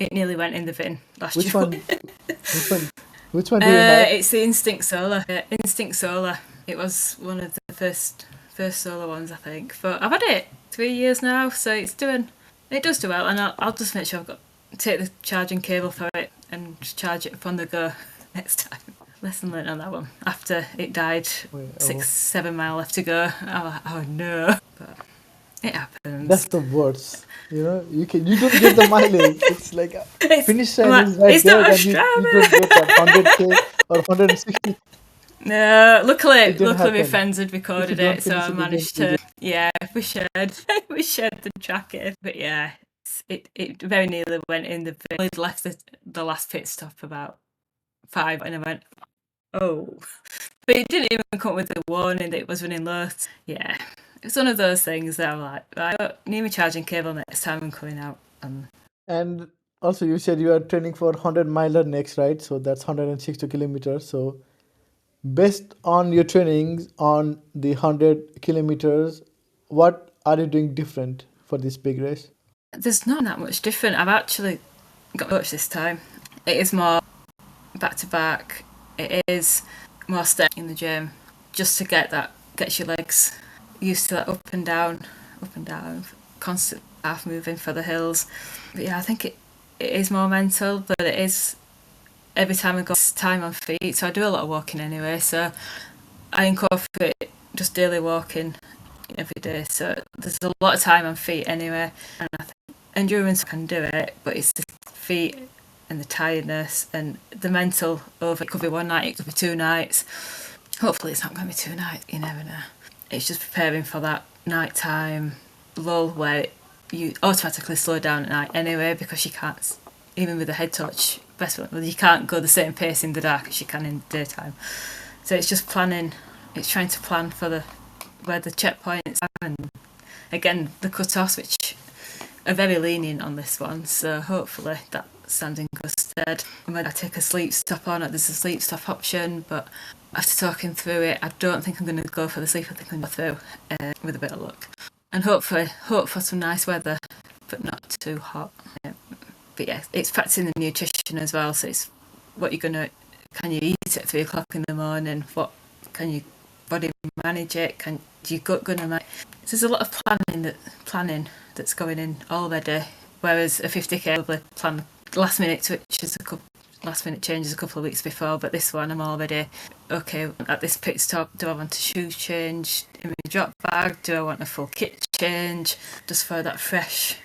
it nearly went in the bin last Which year. one? Which one? Which one do you have? It's the Instinct Solar. Instinct Solar. It was one of the first solar ones, I think. But I've had it 3 years now, so it does do well. And I'll just make sure take the charging cable for it and charge it upon the go next time. Lesson learned on that one. After it died, Wait, 6-7 mile left to go. I'm like, oh no. But it happens. that's the worst. You don't get the mileage. It's like finish I'm line like, is right it's there, not a and you don't get that 100K or 160. No, luckily It didn't my happen. friends had If you recorded don't it, so finish I it, you managed don't to. lose it. Yeah, we shared the tracker. But yeah, it very nearly went in the bin. I'd left the last pit stop about 5, and I went, oh. But it didn't even come with the warning that it was running low. Yeah, it's one of those things that I'm like, I don't need my charging cable next time I'm coming out. And also, you said you are training for 100 miler next, right? So that's 160 kilometers. So based on your trainings on the 100 kilometers, what are you doing different for this big race? There's not that much different. I've actually got coach this time. It is more back to back. It is more step in the gym, just to gets your legs used to that up and down, constant half moving for the hills. But yeah, I think it is more mental, but it is every time I go time on feet. So I do a lot of walking anyway. So I incorporate just daily walking every day. So there's a lot of time on feet anyway, and I think endurance can do it, but it's the feet and the tiredness and the mental over. It could be one night, it could be 2 nights. Hopefully it's not going to be 2 nights, you never know. It's just preparing for that nighttime lull where you automatically slow down at night anyway, because you can't, even with a head touch, you can't go the same pace in the dark as you can in the daytime. So it's just planning, it's trying to plan for where the checkpoints are, and again the cut-offs, which are very lenient on this one, so hopefully that stands in good stead. bed. And when I take a sleep stop on, there's a sleep stop option, but after talking through it, I don't think I'm going to go for the sleep. I think I'm going to go through with a bit of luck. And hope for some nice weather, but not too hot. But yeah, it's practicing the nutrition as well. So it's what you're gonna, can you eat at 3 o'clock in the morning? What can your body manage it? Can your gut gonna manage? So there's a lot of planning that's going in already. Whereas a 50k probably plan last minute switches last minute changes a couple of weeks before, but this one I'm already okay at this pit stop. Do I want a shoe change in my drop bag? Do I want a full kit change just for that fresh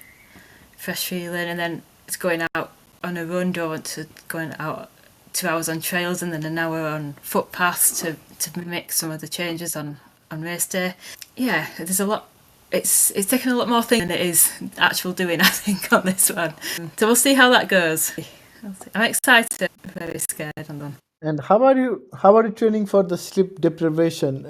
feeling? And then it's going out on a run. Do I want to go out 2 hours on trails and then an hour on footpaths to mimic some of the changes on race day? Yeah, there's a lot. It's taking a lot more thing than it is actual doing, I think, on this one. So we'll see how that goes. I'm excited, very scared, and then. And how are you training for the sleep deprivation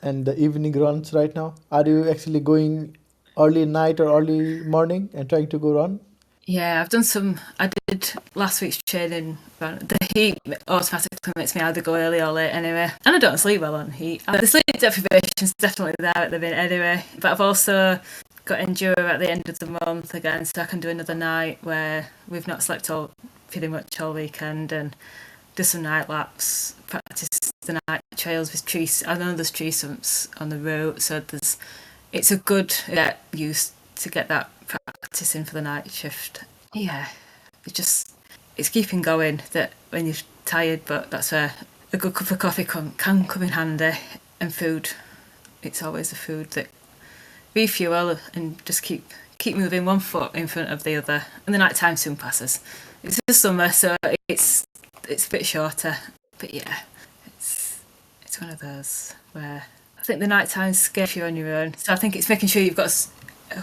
and the evening runs right now? Are you actually going early night or early morning and trying to go run? Yeah, I've done some. I did last week's training. The heat automatically makes me either go early or late anyway, and I don't sleep well on heat. The sleep deprivation's definitely there at the minute anyway. But I've also got enduro at the end of the month again, so I can do another night where we've not slept pretty much all weekend, and do some night laps, practice the night trails with trees. I know there's tree stumps on the route, so it's a good use to get that practicing for the night shift. Yeah, it's keeping going. That when you're tired, but that's where a good cup of coffee can come in handy, and food. It's always the food that refuel and just keep moving one foot in front of the other. And the night time soon passes. It's the summer, so it's a bit shorter, but yeah, it's one of those where I think the night time's scary if you're on your own. So I think it's making sure you've got,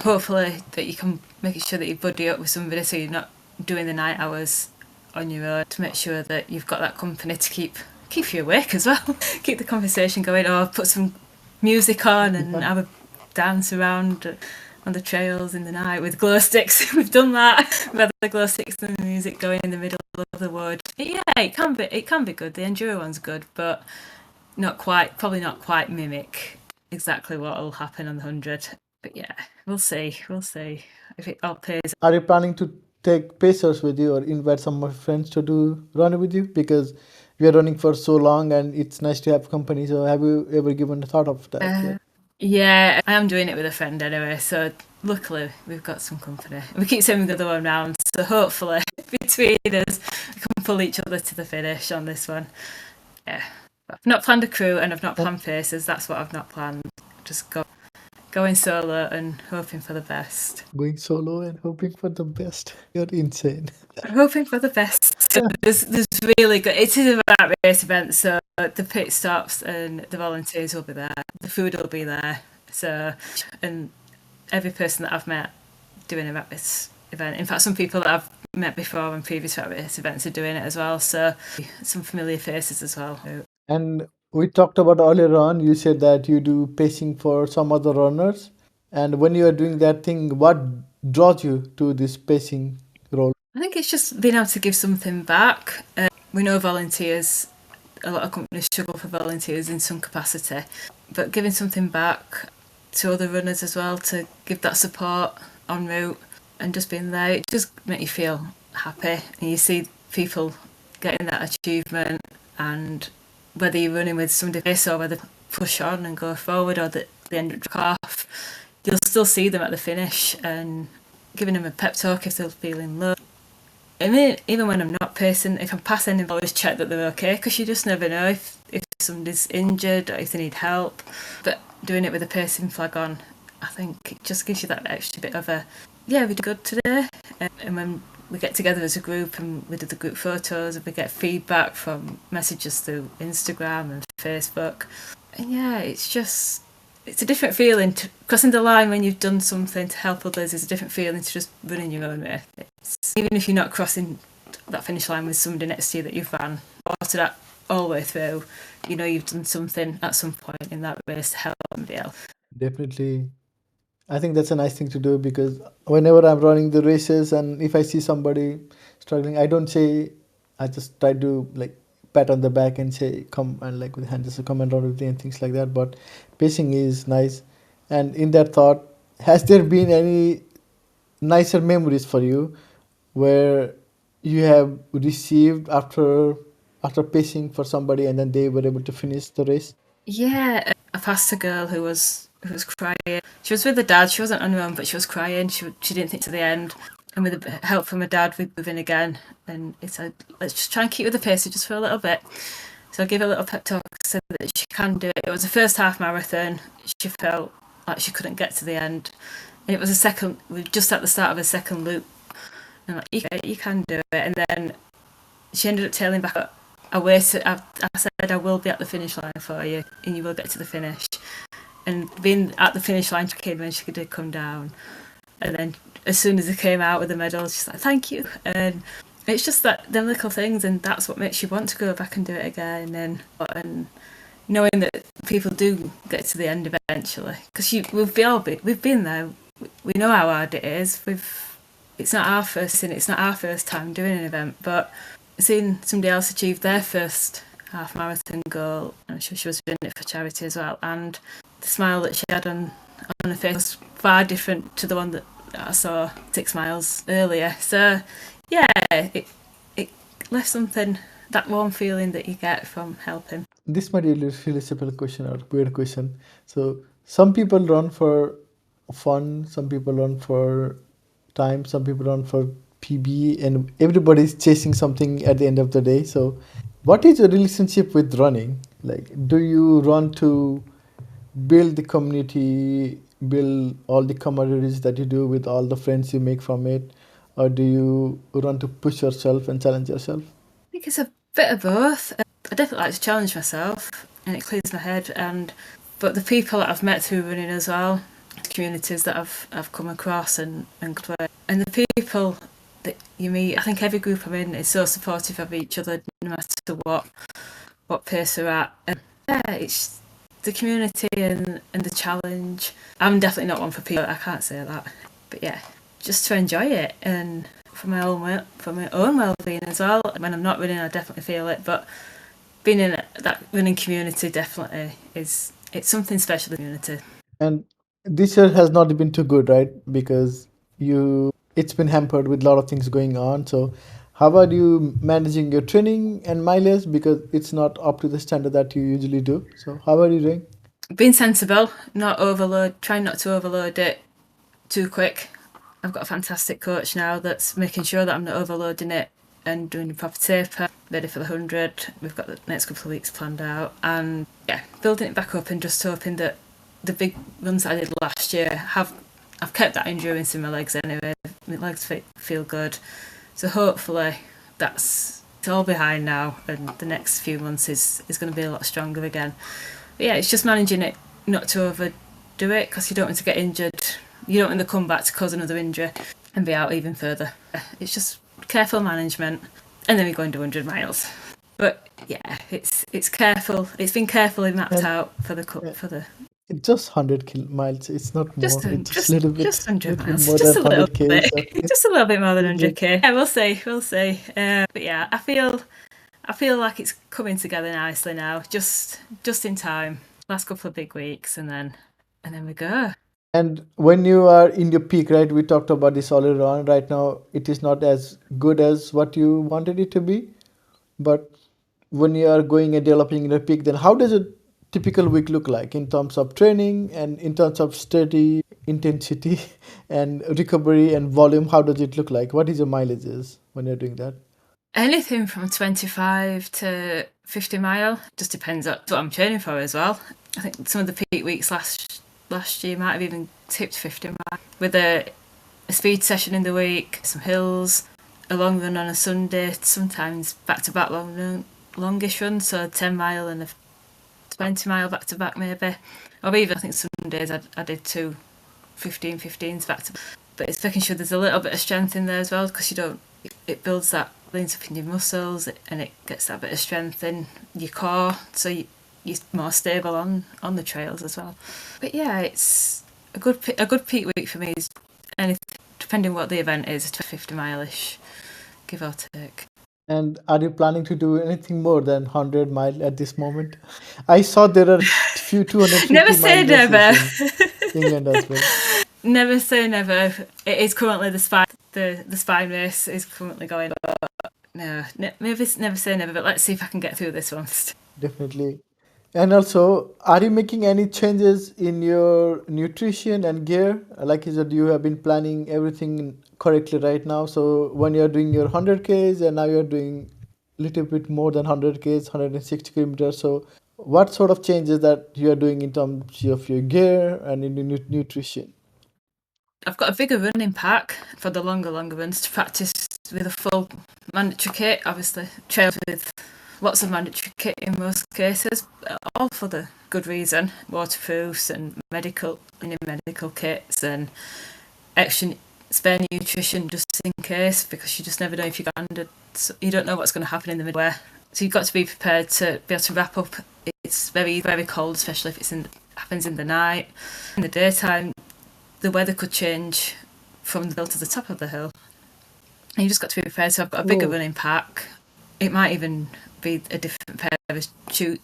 hopefully, that you can making sure that you buddy up with somebody so you're not doing the night hours on your own, to make sure that you've got that company to keep you awake as well, keep the conversation going, or put some music on and have a dance around on the trails in the night with glow sticks. We've done that. We've had the glow sticks and the music going in the middle of the wood. Yeah, it can be good. The enduro one's good, but probably not quite mimic exactly what will happen on the 100. But yeah, we'll see if it all pays. Are you planning to take pacers with you or invite some of your friends to do run with you? Because we are running for so long and it's nice to have company. So have you ever given a thought of that yet? Yeah, I am doing it with a friend anyway, so luckily we've got some company. We keep sending the other one round, so hopefully between us we can pull each other to the finish on this one. Yeah, but I've not planned a crew and I've not planned paces. That's what I've not planned. Just going solo and hoping for the best. Going solo and hoping for the best. You're insane. Hoping for the best. So there's really good. It is a race event, so the pit stops and the volunteers will be there. The food will be there. So, and every person that I've met doing a rat race event. In fact, some people that I've met before on previous rat race events are doing it as well. So some familiar faces as well. And we talked about earlier on, you said that you do pacing for some other runners. And when you are doing that thing, what draws you to this pacing role? I think it's just being able to give something back. We know volunteers, a lot of companies struggle for volunteers in some capacity, but giving something back to other runners as well, to give that support en route and just being there, it just makes you feel happy. And you see people getting that achievement, and whether you're running with somebody or whether they push on and go forward or they end up drop off, you'll still see them at the finish and giving them a pep talk if they're feeling low. I mean, even when I'm not pacing, if I'm passing, I always check that they're okay, because you just never know if somebody's injured or if they need help. But doing it with a pacing flag on, I think it just gives you that extra bit of we did good today. And when we get together as a group and we do the group photos and we get feedback from messages through Instagram and Facebook. And yeah, it's a different feeling. Crossing the line when you've done something to help others is a different feeling to just running your own race. Even if you're not crossing that finish line with somebody next to you that you've ran or to that all the way through, you know you've done something at some point in that race to help somebody else. Definitely. I think that's a nice thing to do, because whenever I'm running the races and if I see somebody struggling, I don't say I just try to like pat on the back and say come and like with hand just comment on everything and things like that. But pacing is nice. And in that thought, has there been any nicer memories for you where you have received after pacing for somebody and then they were able to finish the race? Yeah, I passed a girl who was crying. She was with her dad. She wasn't on her own, but she was crying. She didn't think to the end. And with the help from her dad, we move in again. And he said, "Let's just try and keep with the pace just for a little bit." So I gave her a little pep talk, said that she can do it. It was the first half marathon. She felt like she couldn't get to the end, and it was a second. We were just at the start of a second loop, and I'm like, you can do it. And then she ended up tailing back. I waited. I said I will be at the finish line for you, and you will get to the finish. And being at the finish line, she came when she did come down, and then as soon as they came out with the medals, she's like, "Thank you." And it's just that them little things, and that's what makes you want to go back and do it again. And knowing that people do get to the end eventually, because we've been there. We know how hard it is. It's not our first and it's not our first time doing an event, but seeing somebody else achieve their first half marathon goal, and she was doing it for charity as well, and the smile that she had on her face was far different to the one that I saw 6 miles earlier. So yeah, it left something, that warm feeling that you get from helping. This might be a philosophical question or weird question. So some people run for fun, some people run for time, some people run for PB, and everybody's chasing something at the end of the day. So, what is your relationship with running? Like, do you run to build the community, build all the camaraderies that you do with all the friends you make from it, or do you run to push yourself and challenge yourself? I think it's a bit of both. I definitely like to challenge myself, and it clears my head. But the people that I've met through running as well, communities that I've come across and the people that you meet. I think every group I'm in is so supportive of each other, no matter what pace we're at. And yeah, it's the community and the challenge. I'm definitely not one for people. I can't say that, but yeah, just to enjoy it and for my own well-being as well. When I'm not running, I definitely feel it, but being in that running community definitely it's something special. The community. And this year has not been too good, right? Because it's been hampered with a lot of things going on. So, how are you managing your training and mileage? Because it's not up to the standard that you usually do. So, how are you doing? Being sensible, trying not to overload it too quick. I've got a fantastic coach now that's making sure that I'm not overloading it and doing the proper taper, ready for the 100. We've got the next couple of weeks planned out, and yeah, building it back up and just hoping that the big runs that I did last year I've kept that endurance in my legs anyway. My legs feel good, so hopefully it's all behind now, and the next few months is going to be a lot stronger again. But yeah, it's just managing it not to overdo it, because you don't want to get injured. You don't want to come back to cause another injury and be out even further. It's just careful management, and then we go into 100 miles. But yeah, it's careful. It's been carefully mapped And out for the uh, for the it's just 100 miles. It's not more. It's just a just 100 little bit miles, more than just a little 100K. bit, So, just a little bit more than it's good. 100k. Yeah, we'll see. But yeah, I feel like it's coming together nicely now, just in time. Last couple of big weeks, and then we go. And when you are in your peak, right? We talked about this all around. Right now, it is not as good as what you wanted it to be. But when you are going and developing in a peak, then how does a typical week look like in terms of training and in terms of study, intensity, and recovery and volume? How does it look like? What is your mileages when you're doing that? Anything from 25 to 50 mile, just depends on what I'm training for as well. I think some of the peak weeks last year might have even tipped 50 mile with a speed session in the week, some hills, a long run on a Sunday, sometimes back to back longish run, so 10 mile and a 20 mile back to back maybe. Or even I think some days I did two 15-15s back to back. But it's making sure there's a little bit of strength in there as well, because it builds that, leans up in your muscles, and it gets that bit of strength in your core, so you're more stable on the trails as well. But yeah, it's a good peak week for me is anything, depending what the event is, to 50 mile-ish, give or take. And are you planning to do anything more than 100 mile at this moment? I saw there are few Never 250 mile say races never. in England as well. Never say never. It is currently the spine race is currently going. No, maybe never say never. But let's see if I can get through this one. Definitely. And also, are you making any changes in your nutrition and gear? Like you said, you have been planning everything correctly right now. So when you're doing your 100 Ks and now you're doing a little bit more than 100 Ks, 160 kilometers. So what sort of changes that you are doing in terms of your gear and in your nutrition? I've got a bigger running pack for the longer runs to practice with a full mandatory kit. Obviously, trails with lots of mandatory kit in most cases, all for the good reason: waterproofs and medical kits and extra spare nutrition just in case, because you just never know if you're grounded. So you don't know what's going to happen in the middle. So you've got to be prepared to be able to wrap up. It's very cold, especially if happens in the night. In the daytime, the weather could change from the hill to the top of the hill. And you just got to be prepared. So I've got a bigger Oh, running pack. It might even be a different pair of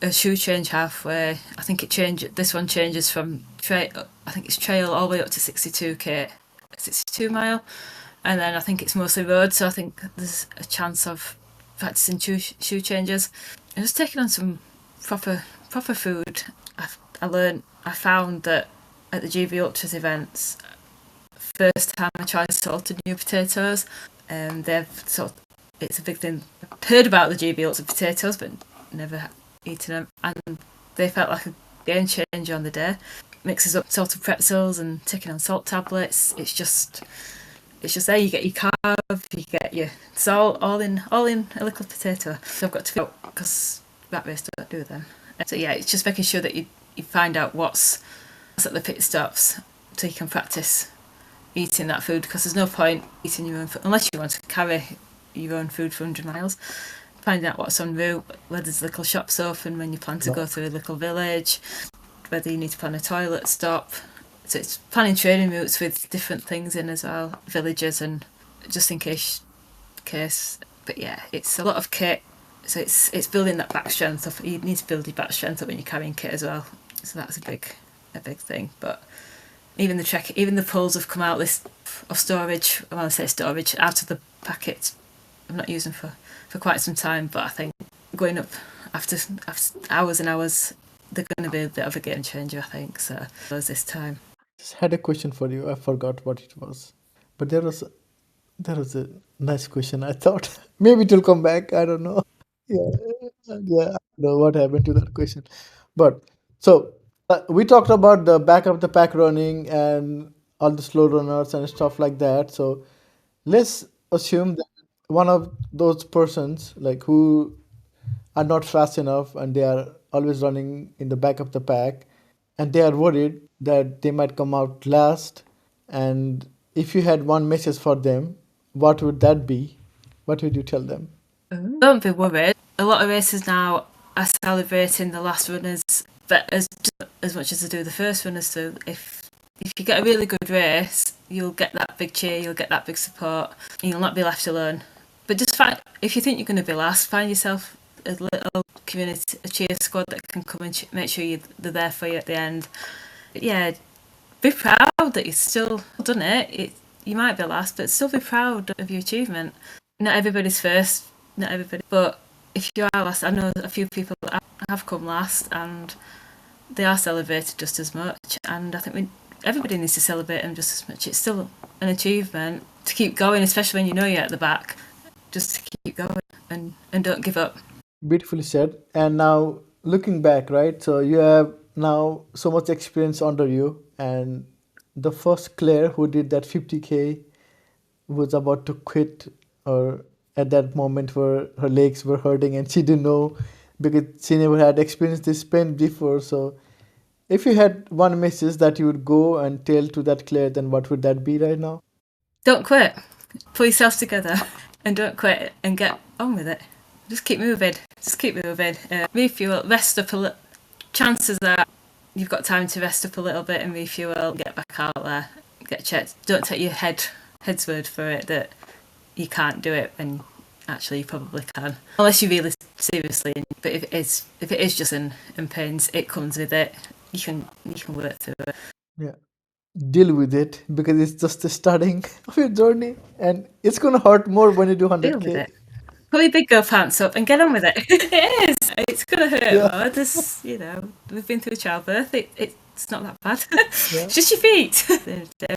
a shoe change halfway. I think this one changes from trail. I think it's trail all the way up to 62k, 62 mile, and then I think it's mostly road. So I think there's a chance of practicing shoe changes. And just taking on some proper food. I found that at the GB Ultras events, first time I tried salted new potatoes, it's a big thing. I've heard about the GB Ultras potatoes, but never eaten them, and they felt like a game changer on the day. Mixes up salted pretzels and taking on salt tablets. It's just there. You get your carb, you get your salt, all in a little potato. So I've got to figure out, because rat race don't do them. So yeah, it's just making sure that you find out what's at the pit stops, so you can practice eating that food, because there's no point eating your own food unless you want to carry your own food for 100 miles. Finding out what's en route, where there's little shops open when you plan to no. go through a little village, whether you need to plan a toilet stop. So it's planning training routes with different things in as well, villages, and just in case. But yeah, it's a lot of kit. So it's building that back strength up. You need to build your back strength up when you're carrying kit as well. So that's a big thing. But even the pulls have come out this of storage. Well, I say storage out of the packet. I'm not using for quite some time, but I think going up after hours and hours, they're going to be a bit of a game changer, I think. So this time. Just had a question for you. I forgot what it was. But there was a nice question. I thought maybe it will come back. I don't know. Yeah, yeah. I don't know what happened to that question. But so we talked about the back of the pack running and all the slow runners and stuff like that. So let's assume that one of those persons like who are not fast enough and they are always running in the back of the pack and they are worried that they might come out last. And if you had one message for them, what would that be? What would you tell them? Don't be worried. A lot of races now are celebrating the last runners, but as much as they do the first runners. So if you get a really good race, you'll get that big cheer, you'll get that big support, and you'll not be left alone. But if you think you're going to be last, find yourself a little community, a cheer squad that can come and make sure they're there for you at the end. But yeah, be proud that you've still done it. You might be last, but still be proud of your achievement. Not everybody's first, not everybody, but if you are last, I know a few people that have come last and they are celebrated just as much. And I think everybody needs to celebrate them just as much. It's still an achievement to keep going, especially when you know you're at the back. Just to keep going and don't give up. Beautifully said. And now looking back, right? So you have now so much experience under you, and the first Claire who did that 50K was about to quit, or at that moment where her legs were hurting and she didn't know because she never had experienced this pain before. So if you had one message that you would go and tell to that Claire, then what would that be right now? Don't quit. Pull yourself together and don't quit and get on with it. Just keep moving. Just keep moving. Refuel. Rest up a little. Chances are you've got time to rest up a little bit and refuel. Get back out there. Get checked. Don't take your head's word for it that you can't do it, and actually you probably can, unless you really seriously. But if it is just in pains, it comes with it. You can work through it. Yeah. Deal with it because it's just the starting of your journey, and it's gonna hurt more when you do Deal with 100K. it. Pull your big girl pants up and get on with it. It is. It's gonna hurt Yeah, more. There's, we've been through childbirth. It's not that bad. yeah. It's just your feet.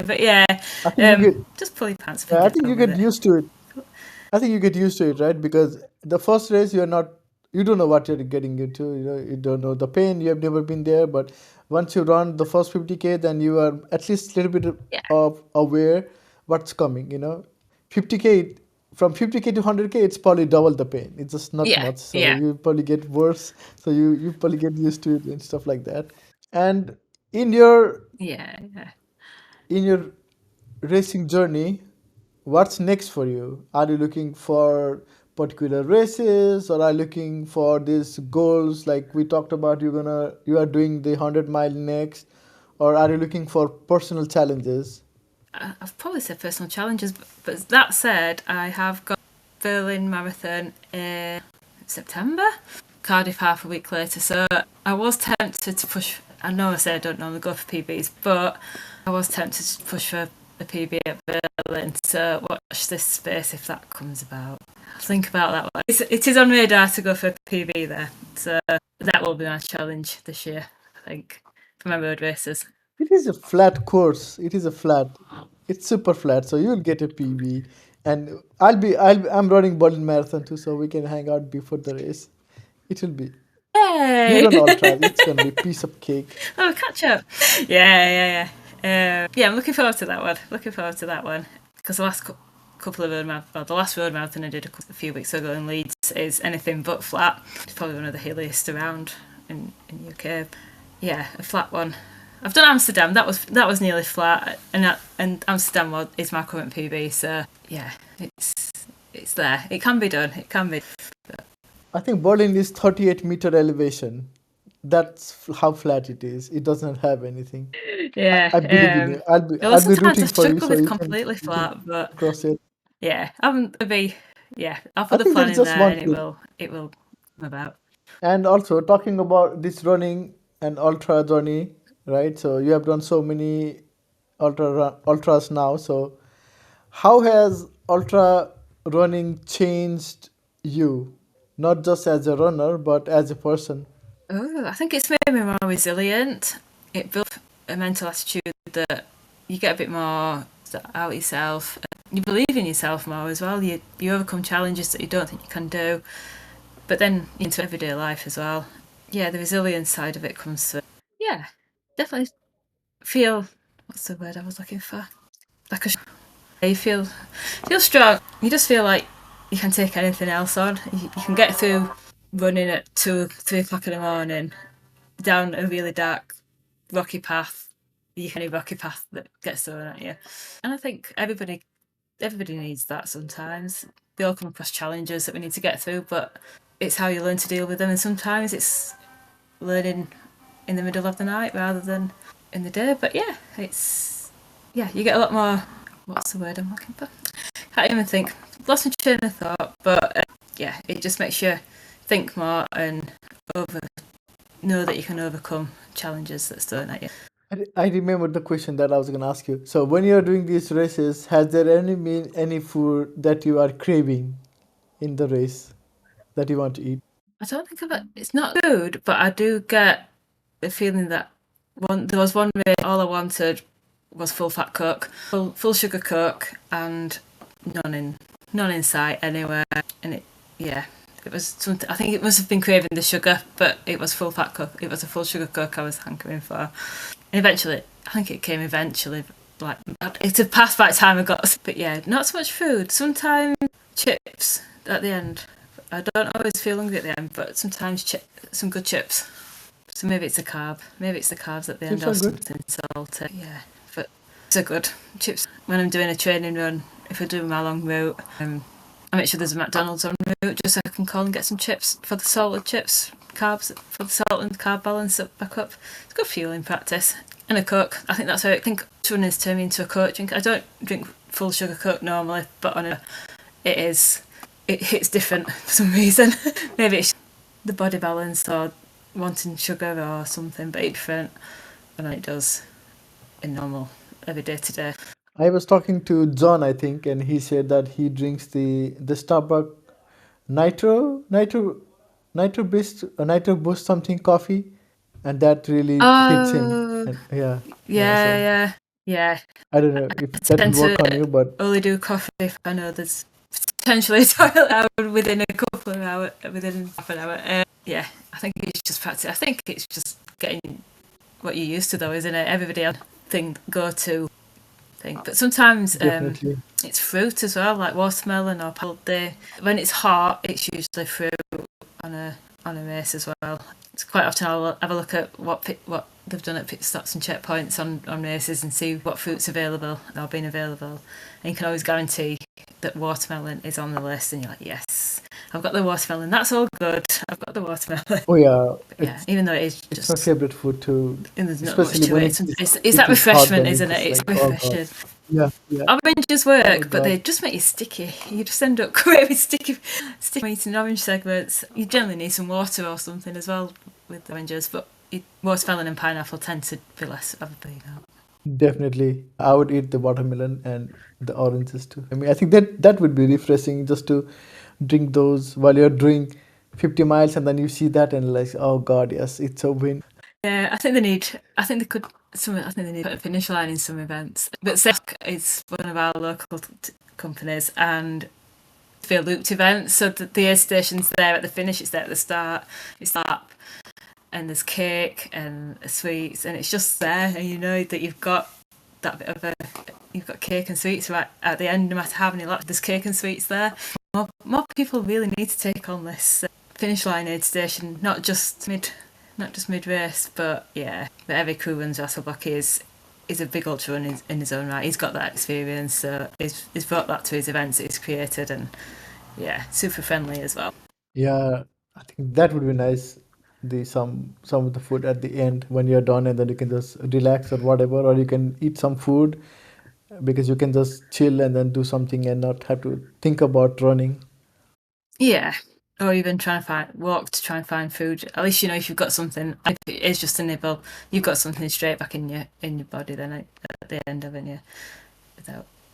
But yeah, I think you get, just pull your pants up and yeah, I get think you on with get it. used to it. I think you get used to it, right? Because the first race, you don't know what you're getting into. You don't know the pain. You have never been there. But once you run the first 50K, then you are at least a little bit Yeah, of aware what's coming. 50K, from 50K to 100K, it's probably double the pain. It's just not yeah, much. So yeah, you probably get worse. So you probably get used to it and stuff like that. And in your yeah, yeah. in your racing journey, what's next for you? Are you looking for particular races, or are you looking for these goals like we talked about? You are doing the 100 mile next, or are you looking for personal challenges? I've probably said personal challenges, but that said, I have got Berlin Marathon in September, Cardiff half a week later. So I was tempted to push. I know I say I don't normally go for PBs, but I was tempted to push for a PB at Berlin. So watch this space if that comes about. I'll think about that one. It is on radar to go for a PB there. So that will be my challenge this year, I think, for my road races. It is a flat course. It is a flat. It's super flat, so you'll get a PB. And I'm running Berlin Marathon too, so we can hang out before the race. It will be. You Hey! run ultras. It's gonna be piece of cake. Oh, catch up. Yeah. Yeah, I'm looking forward to that one. Looking forward to that one. Because the last couple of the last road marathon I did a few weeks ago in Leeds is anything but flat. It's probably one of the hilliest around in UK. Yeah, a flat one. I've done Amsterdam. That was nearly flat, and Amsterdam is my current PB. So yeah, it's there. It can be done. It can be. I think Berlin is 38-meter elevation. That's how flat it is. It doesn't have anything. I believe in Yeah. you. I'll be Well, I'll be sometimes I rooting for you struggle so with you can completely you can flat, but cross it. yeah, I'm a be. Yeah, I'll I put the think there plan is in just there, one and thing. it will come about. And also talking about this running and ultra journey, right? So you have done so many ultras now. So how has ultra running changed you? Not just as a runner, but as a person. Oh, I think it's made me more resilient. It built a mental attitude that you get a bit more out yourself. You believe in yourself more as well. You overcome challenges that you don't think you can do, but then into everyday life as well. Yeah, the resilience side of it comes through. Yeah, definitely feel. What's the word I was looking for? Like you feel strong. You just feel like you can take anything else on. You can get through running at 2, 3 o'clock in the morning down a really dark, rocky path. Any rocky path that gets thrown at you. And I think everybody needs that sometimes. We all come across challenges that we need to get through, but it's how you learn to deal with them. And sometimes it's learning in the middle of the night rather than in the day. But you get a lot more. What's the word I'm looking for? Can't even think. Lost my train of thought, but yeah, it just makes you think more and know that you can overcome challenges that's thrown at you. I remember the question that I was going to ask you. So when you're doing these races, has there any been any food that you are craving in the race that you want to eat? I don't think of it. It's not food, but I do get the feeling that there was one day all I wanted was full fat coke, full sugar coke, and none in none in sight anywhere. And yeah, it was something. I think it must have been craving the sugar, but it was full fat coke. It was a full sugar coke I was hankering for. And eventually, I think it came eventually. Like it had passed by the time I got. But yeah, not so much food. Sometimes chips at the end. I don't always feel hungry at the end, but sometimes some good chips. So maybe it's a carb. Maybe it's the carbs at the end Chips or are good. something salty. Yeah, but they're good. Chips. When I'm doing a training run, if I'm doing my long route, I make sure there's a McDonald's on route just so I can call and get some chips for the salted chips, carbs for the salt and carb balance up back up. It's good fueling practice. And a Coke. I think that's how I think running's turned me into a Coke drink. I don't drink full sugar Coke normally, but it is it hits different for some reason. Maybe it's the body balance or wanting sugar or something, but it's different than it does in normal every day to day. I was talking to John, I think, and he said that he drinks the Starbucks nitro nitro nitro boost something coffee, and that really hits him. Oh, And yeah, yeah. yeah, So yeah, yeah. I don't know if I that will tend to work on you, but only do coffee if I know there's potentially a toilet hour within a couple of hours, within half an hour. Yeah, I think it's just practice. I think it's just getting what you're used to, though, isn't it? Everybody else thing go to thing, but sometimes definitely. it's fruit as well, like watermelon or apple. When it's hot, it's usually fruit on a race as well. It's quite often I'll have a look at what they've done at pit stops and checkpoints on races and see what fruit's available or been available. And you can always guarantee that watermelon is on the list, and you're like, yes, I've got the watermelon. That's all good. I've got the watermelon. Oh yeah, But yeah, even though it is it's my just favorite food too, and there's not much especially to when it, it's it that is hot. refreshment, Then isn't it's it? just It's like, oh god, refreshing. yeah, yeah. Oranges Oh work, but they god, just make you sticky. You just end up really sticky when eating orange segments. You generally need some water or something as well with oranges, but watermelon and pineapple tend to be less of a big out. definitely. I would eat the watermelon and the oranges too. I mean, I think that would be refreshing just to drink those while you're doing 50 miles, and then you see that and like, oh god, yes, it's a win. Yeah, I think they need. I think they could. I think they need to put a finish line in some events. But Sec is one of our local companies, and feel looped events. So the aid station's there at the finish. It's there at the start. It's that, and there's cake and sweets, and it's just there, and you know that you've got that bit of a. You've got cake and sweets right at the end, no matter how many laps. There's cake and sweets there. More people really need to take on this finish line aid station, not just mid race, but yeah. But every crew runs Hasselbach is a big ultra in his own right. He's got that experience, so he's brought that to his events that he's created, and yeah, super friendly as well. Yeah, I think that would be nice. The some of the food at the end when you're done, and then you can just relax or whatever, or you can eat some food because you can just chill and then do something and not have to think about running. Yeah. Or even trying to walk to try and find food. At least you know if you've got something. If it is just a nibble, you've got something straight back in your body. Then at the end of it,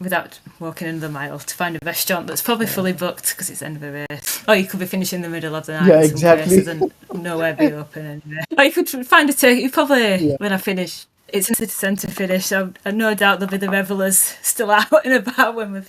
without walking another mile to find a restaurant that's probably Yeah, fully booked because it's the end of a race. Or you could be finishing in the middle of the night yeah, in some places exactly. and nowhere be open anyway. Or you could find a turkey. You probably Yeah, when I finish. It's a city centre finish, so I no doubt there'll be the revellers still out and about when we're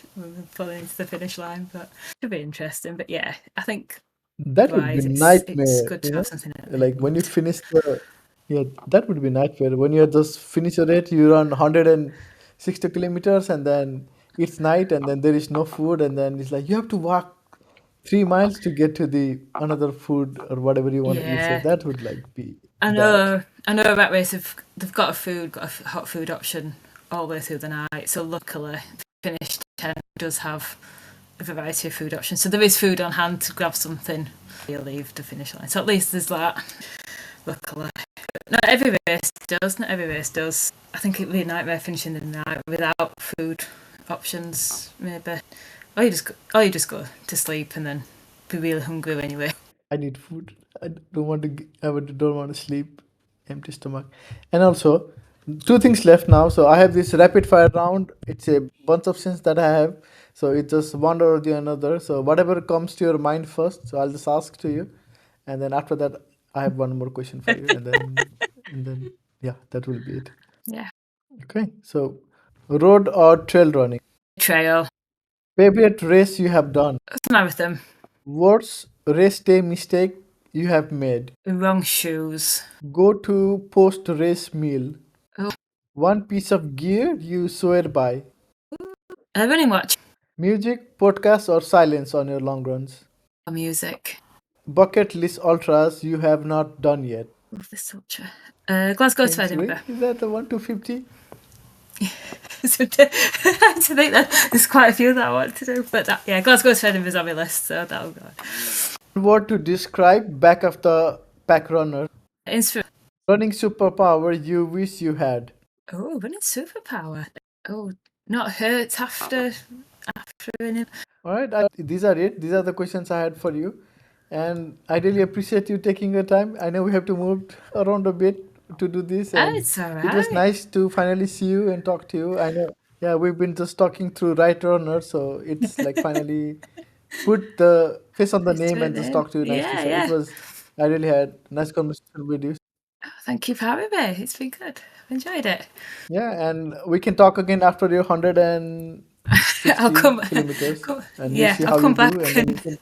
pulling into the finish line. But it should be interesting. But yeah, I think that would be wise, it's nightmare, good you to have know? something at the Like when end. you finish the, yeah, that would be nightmare. When you just finish your rate, you run 160 kilometers, and then it's night, and then there is no food, and then it's like you have to walk 3 miles to get to the another food or whatever you want to eat. So Yeah, that would like be I bad. know. I know about race. They've got a hot food option all the way through the night. So luckily, finish 10 does have a variety of food options. So there is food on hand to grab something. You leave the finish line. So at least there's that. Luckily, but not every race does. Not every race does. I think it'd be a nightmare finishing the night without food options. Maybe, or you just go to sleep and then be really hungry anyway. I need food. I don't want to. Don't want to sleep empty stomach. And also, two things left now. So I have this rapid fire round. It's a bunch of sins that I have. So it's just one or the another. So whatever comes to your mind first. So I'll just ask to you, and then after that, I have one more question for you, and then yeah, that will be it. Yeah. Okay. So road or trail running. Trail. Favorite race you have done. It's a marathon. Worst race day mistake you have made. The wrong shoes. Go to post race meal. Oh, One piece of gear you swear by. a running watch. Music, podcast, or silence on your long runs. Music. Bucket list ultras you have not done yet. Love this culture. Glasgow to Finsbury, Edinburgh. is that the 1 to 50? So, I think that there's quite a few that I want to do, but yeah, Glasgow to Edinburgh's on my list, so that'll go. Word to describe back of the pack runner. Instrument. Running superpower you wish you had. Oh, running superpower. Oh, not hurt after after him. All right, these are it. These are the questions I had for you. And I really appreciate you taking your time. I know we have to move around a bit to do this, Oh, and it's all it was right. nice to finally see you and talk to you. I know, yeah, we've been just talking through right runner, so it's like finally put the face on the Nice to name meet and just you. talk to you nicely. Yeah, So it yeah. was, I really had nice conversation with you. Oh, thank you for having me. It's been good. I've enjoyed it. Yeah, and we can talk again after your I'll 160 come, kilometers, and we'll yeah, see I'll how you come do, back and then we and can,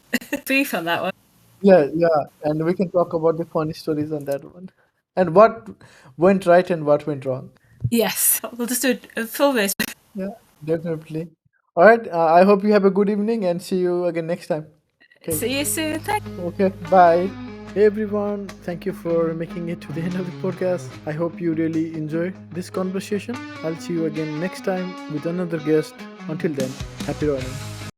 brief on that one. yeah, yeah, and we can talk about the funny stories on that one, and what went right and what went wrong. Yes, we'll just do a full race. Yeah, definitely. All right, I hope you have a good evening and see you again next time. Okay, See you soon. Thank okay, bye. Hey everyone, thank you for making it to the end of the podcast. I hope you really enjoy this conversation. I'll see you again next time with another guest. Until then, happy running.